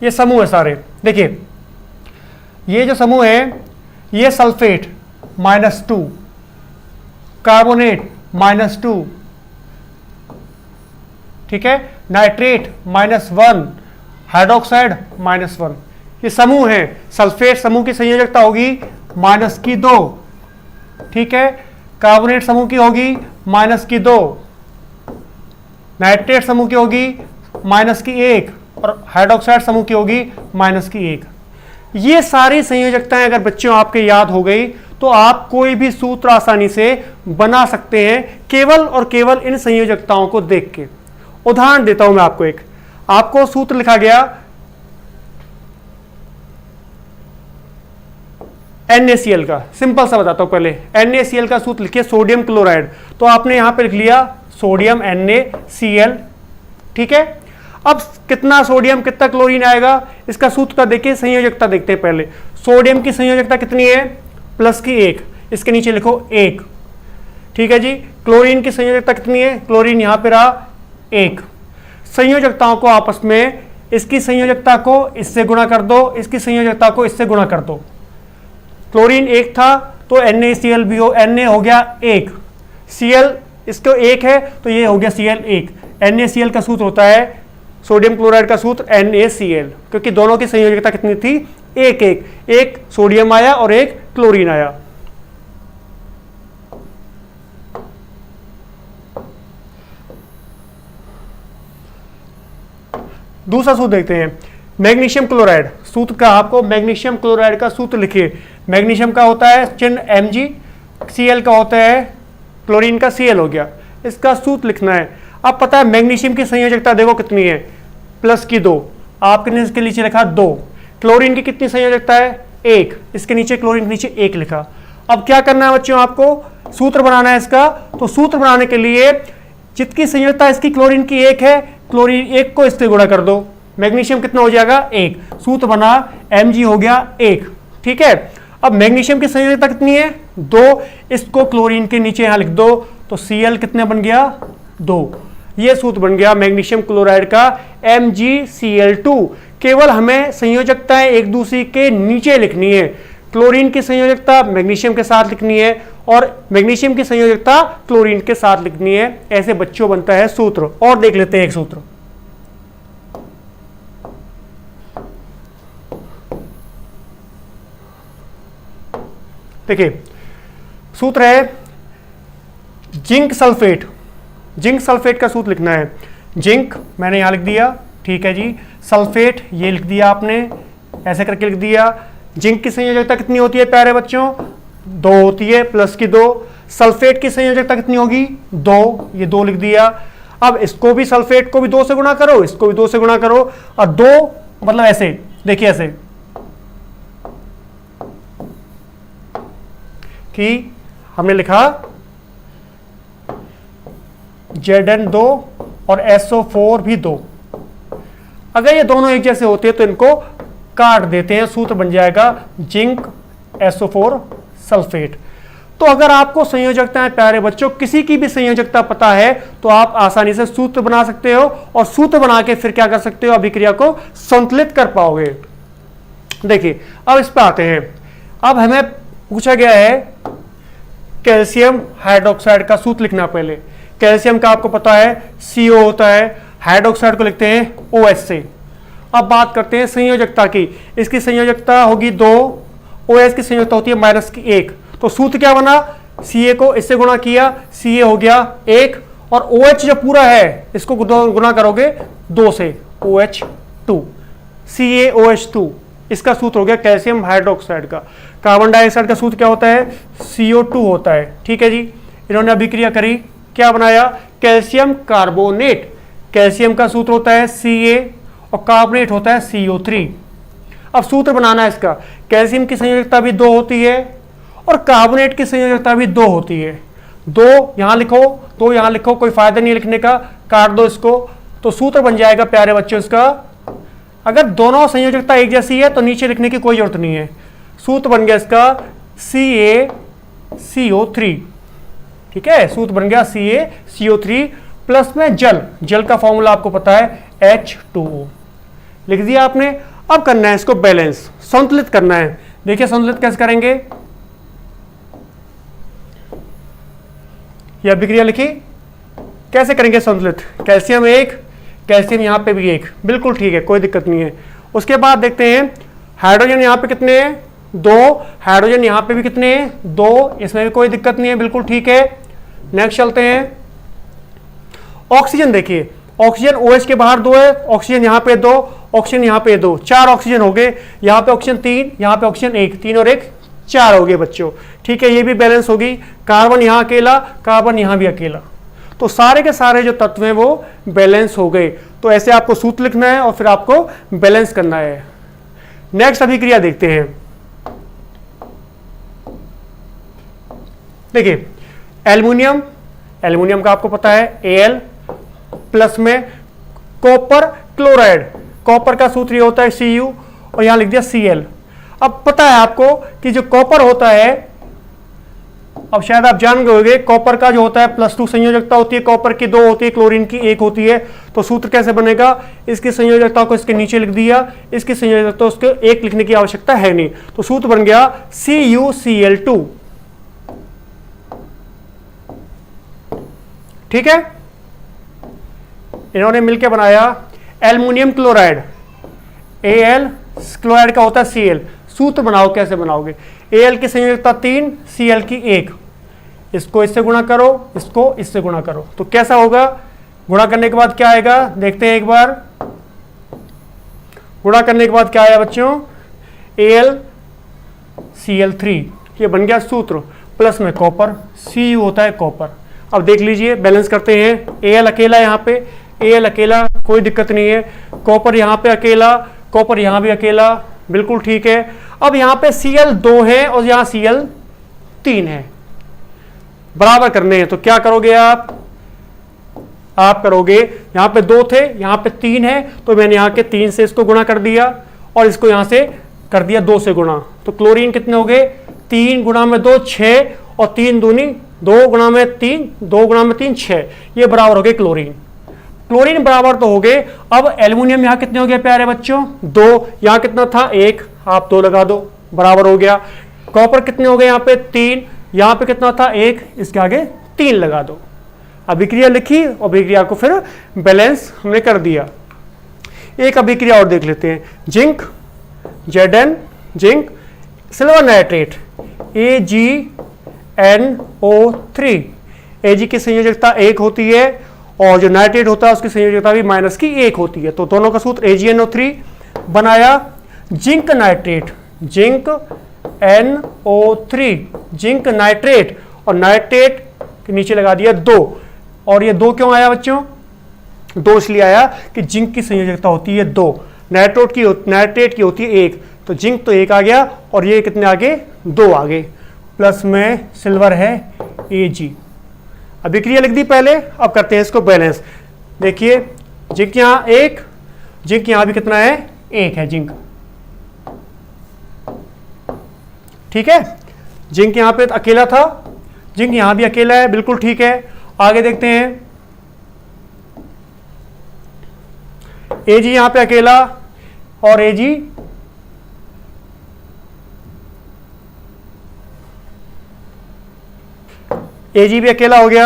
ये समूह है सारे, देखिए ये जो समूह है, ये सल्फेट -2, कार्बोनेट -2, ठीक है, नाइट्रेट -1, हाइड्रोक्साइड -1, ये समूह है। सल्फेट समूह की संयोजकता होगी -2, ठीक है। कार्बोनेट समूह की होगी -2, नाइट्रेट समूह की होगी -1 और हाइड्रोक्साइड समूह की होगी -1। ये सारी संयोजकताएं अगर बच्चों आपके याद हो गई तो आप कोई भी सूत्र आसानी से बना सकते हैं, केवल और केवल इन संयोजकताओं को देख के। उदाहरण देता हूं मैं आपको, एक आपको सूत्र लिखा गया NaCl का, सिंपल सा बताता हूं पहले। NaCl का सूत्र लिखिए, सोडियम क्लोराइड, तो आपने यहां पे लिख लिया सोडियम NaCl, ठीक है। अब कितना सोडियम कितना क्लोरीन आएगा, इसका सूत्र का देखिए, संयोजकता देखते हैं पहले। सोडियम की संयोजकता कितनी है? +1, इसके नीचे लिखो 1, ठीक है जी। क्लोरीन की संयोजकता कितनी है? क्लोरीन यहां पे रहा 1। संयोजकताओं को आपस में, इसकी संयोजकता को इससे गुणा कर दो, इसकी संयोजकता को इससे गुणा कर दो। क्लोरीन 1 था तो NaCl भी हो, Na हो गया 1, Cl इसको 1 है तो ये हो गया Cl 1। NaCl का सूत्र होता है, सोडियम क्लोराइड का सूत्र NaCl, क्योंकि दोनों की संयोजकता कितनी थी? एक एक, एक सोडियम आया और एक क्लोरीन आया। दूसरा सूत्र देखते हैं, मैग्नीशियम क्लोराइड। सूत्र का आपको मैग्नीशियम क्लोराइड का सूत्र लिखिए। मैग्नीशियम का होता है चिन्ह Mg, Cl का होता है, क्लोरीन का Cl हो गया। इसका सूत्र लिखना है। अब पता है मैग्नीशियम की संयोजकता देखो कितनी है, प्लस की 2, आपने इसके नीचे लिखा 2। क्लोरीन की कितनी संयोजकता है, 1, इसके नीचे क्लोरीन के नीचे 1 लिखा। अब क्या करना है बच्चों, आपको सूत्र बनाना है इसका। तो सूत्र बनाने के लिए जितनी संयोजकता इसकी क्लोरीन की 1 है, क्लोरीन 1 को इससे गुणा कर दो, मैग्नीशियम कितना हो जाएगा 1। सूत्र बना Mg हो गया 1, ठीक है। अब मैग्नीशियम की संयोजकता कितनी है 2, इसको क्लोरीन के नीचे यहां लिख दो, तो Cl कितने बन गया 2। ये सूत्र बन गया मैग्नीशियम क्लोराइड का MgCl2। केवल हमें संयोजकताएं एक दूसरे के नीचे लिखनी है। क्लोरीन की संयोजकता मैग्नीशियम के साथ लिखनी है और मैग्नीशियम की संयोजकता क्लोरीन के साथ लिखनी है। ऐसे बच्चों बनता है सूत्र। और देख लेते हैं एक सूत्र। देखिए सूत्र है जिंक सल्फेट। जिंक सल्फेट का सूत्र लिखना है। जिंक मैंने यहां लिख दिया, ठीक है जी। सल्फेट ये लिख दिया आपने, ऐसे करके लिख दिया। जिंक की संयोजकता कितनी होती है प्यारे बच्चों, 2 होती है, प्लस की 2। सल्फेट की संयोजकता कितनी होगी 2, ये 2 लिख दिया। अब इसको भी सल्फेट को भी 2 से गुणा करो, इसको भी 2 से गुणा करो, और 2 मतलब ऐसे देखिए, ऐसे कि हमने लिखा Zn2 और SO4 भी 2। अगर ये दोनों एक जैसे होते हैं तो इनको काट देते हैं, सूत्र बन जाएगा जिंक SO4 सल्फेट। तो अगर आपको संयोजकताएं प्यारे बच्चों किसी की भी संयोजकता पता है तो आप आसानी से सूत्र बना सकते हो, और सूत्र बना के फिर क्या कर सकते हो, अभिक्रिया को संतुलित कर पाओगे। देखिए अब इस पर आते हैं। अब हमें पूछा गया है कैल्शियम हाइड्रोक्साइड का सूत्र लिखना। पहले कैल्शियम का आपको पता है CO होता है, हाइड्रोक्साइड को लिखते हैं OH से। अब बात करते हैं संयोजकता की। इसकी संयोजकता होगी 2, OH की संयोजकता होती है -1। तो सूत्र क्या बना, Ca को इससे गुणा किया, Ca हो गया 1, और OH जो पूरा है इसको गुणा करोगे 2 से, OH2, CaOH2। इसका सूत्र हो गया कैल्शियम हाइड्रोक्साइड का। कार्बन डाइऑक्साइड का सूत्र क्या होता है, CO2 होता है, ठीक है जी। इन्होंने अभिक्रिया करी, क्या बनाया, कैल्शियम कार्बोनेट। कैल्शियम का सूत्र होता है Ca और कार्बोनेट होता है CO3। अब सूत्र बनाना है इसका। कैल्शियम की संयोजकता भी 2 होती है और कार्बोनेट की संयोजकता भी 2 होती है। 2 यहां लिखो, 2 यहां लिखो, कोई फायदा नहीं लिखने का, काट दो इसको। तो सूत्र बन जाएगा प्यारे बच्चों इसका, अगर दोनों संयोजकता एक जैसी है तो नीचे लिखने की कोई जरूरत नहीं है। सूत्र बन गया इसका CaCO3, ठीक है। सूत्र बन गया CaCO3 प्लस में जल। जल का फॉर्मूला आपको पता है H2O, लिख दिया आपने। अब करना है इसको बैलेंस, संतुलित करना है। देखिए संतुलित कैसे करेंगे, यह अभिक्रिया लिखी, कैसे करेंगे संतुलित। कैल्शियम 1, कैल्शियम यहां पे भी 1, बिल्कुल ठीक है, कोई दिक्कत नहीं है। उसके बाद देखते हैं हाइड्रोजन यहां पे कितने हैं, 2। हाइड्रोजन यहां पे भी कितने हैं, 2, इसमें भी कोई दिक्कत नहीं है, बिल्कुल ठीक है। नेक्स्ट चलते हैं ऑक्सीजन। देखिए ऑक्सीजन OH के बाहर 2 है, ऑक्सीजन यहां पे 2, ऑक्सीजन यहां पे 2, 4 ऑक्सीजन हो गए। यहां पे ऑक्सीजन 3, यहां पे ऑक्सीजन 1, 3 और 1 4 हो गए बच्चों, ठीक है। ये भी बैलेंस होगी। कार्बन यहां अकेला, कार्बन यहां भी अकेला, तो सारे के सारे जो तत्व हैं वो बैलेंस हो गए। तो ऐसे आपको सूत्र लिखना है और फिर आपको बैलेंस करना है। नेक्स्ट अभिक्रिया देखते हैं। देखिए एल्युमिनियम, एल्युमिनियम का आपको पता है Al प्लस में कॉपर क्लोराइड। कॉपर का सूत्र ये होता है Cu और यहां लिख दिया Cl। अब पता है आपको कि जो कॉपर होता है, अब शायद आप जान गए होंगे, कॉपर का जो होता है +2 संयोजकता होती है, कॉपर की 2 होती है, क्लोरीन की 1 होती है। तो सूत्र कैसे बनेगा, इसकी संयोजकता को इसके नीचे लिख दिया, इसकी संयोजकता उसके 1 लिखने की आवश्यकता है नहीं। तो सूत्र बन गया CuCl2, ठीक है। इन्होंने मिलकर बनाया एल्युमिनियम क्लोराइड, Al क्लोराइड का होता है Cl। सूत्र बनाओ, कैसे बनाओगे? Al की संयोजकता 3, Cl की 1, इसको इससे गुणा करो, इसको इससे गुणा करो, तो कैसा होगा? गुणा करने के बाद क्या आएगा देखते हैं एक बार। गुणा करने के बाद क्या आया बच्चों? AlCl3, ये बन गया सूत्र। प्लस में कॉपर, Cu होता है कॉपर। अब देख लीजिए, बैलेंस करते हैं। Al अकेला यहाँ पे, Al अकेला, कोई दिक्कत नहीं है। कॉपर यहाँ पे अकेला, कॉपर यहाँ भी अकेला, बिल्कुल ठीक है। अब यहाँ पे Cl 2 है और यहाँ Cl 3 है, बराबर करने हैं। तो क्या करोगे आप करोगे, यहाँ पे 2 थे, यहाँ पे 3 है, तो मैंने यहाँ के 3 से इसको गुणा कर दिया और इसको यहाँ से कर दिया 2 से गुणा। तो क्लोरीन कितने हो गए? 3 गुणा में 2 6 और 3 दूनी 2 गुणा में 3, 2 गुणा में 3 6, ये बराबर हो गए क्लोरीन। क्लोरीन बराबर तो हो गए। अब एल्युमिनियम यहाँ कितने हो गए प्यारे बच्चों? 2, यहाँ कितना था? 1, आप 2 लगा दो, बराबर हो गया। कॉपर कितने हो गए? यहाँ पे 3, यहाँ पे कितना था? 1, इसके आगे 3 लगा दो। अभिक्रिया लिखी और अभिक्रिया को फिर बैलेंस हमने कर दिया। एक अभिक्रिया और देख लेते हैं। Zinc Zn, zinc silver nitrate AgNO3, Ag की संयोजकता 1 होती है और जो नाइट्रेट होता है उसकी संयोजकता भी माइनस की 1 होती है, तो दोनों का सूत्र AgNO3 बनाया। Zinc nitrate, zinc NO3, zinc nitrate, और नाइट्रेट के नीचे लगा दिया 2। और ये 2 क्यों आया बच्चों? 2 इसलिए आया कि जिंक की संयोजकता होती है 2, नाइट्रेट की होती है 1, तो जिंक तो 1 आ गया और ये कितने आगे? 2 आगे। प्लस में सिल्वर है Ag। अभिक्रिया लिख दी पहले, अब करते हैं इसको बैलेंस। देखिए, जिंक यहाँ 1, जिंक यहाँ भी कितना है? 1 है जिंक, ठीक है। जिंक यहाँ पे अकेला था, जिंक यहाँ भी अकेला है, बिल्कुल ठीक है। आगे देखते हैं, Ag यहाँ पे अकेला और Ag भी अकेला हो गया।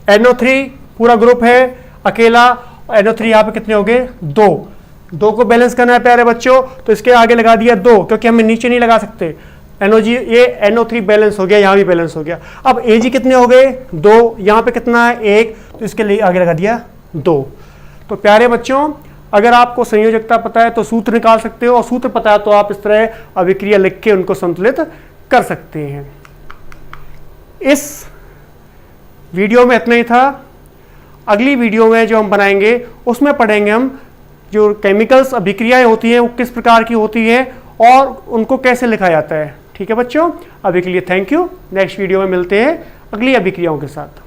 NO3 पूरा ग्रुप है अकेला, NO3 यहाँ पे कितने हो गए? 2 को बैलेंस करना है प्यारे बच्चों, तो इसके आगे लगा दिया 2, क्योंकि हमें नीचे नहीं लगा सकते। ये NO3 बैलेंस हो गया, यहाँ भी बैलेंस हो गया। अब Ag कितने हो गए? 2, यहाँ पे कितना है? 1, तो इसके लिए आगे लगा दिया 2। तो प्यारे बच्चों, अगर आपको संयोजकता पता है तो सूत्र निकाल सकते हो, और सूत्र पता है तो आप इस तरह अभिक्रिया लिख के उनको संतुलित कर सकते हैं। इस वीडियो में इतना ही था। अगली वीडियो में जो हम बनाएंगे उसमें पढ़ेंगे हम जो केमिकल्स अभिक्रियाएं होती हैं वो किस प्रकार की होती हैं और उनको कैसे लिखा जाता है। ठीक है बच्चों, अभी के लिए थैंक यू। नेक्स्ट वीडियो में मिलते हैं अगली अभिक्रियाओं के साथ।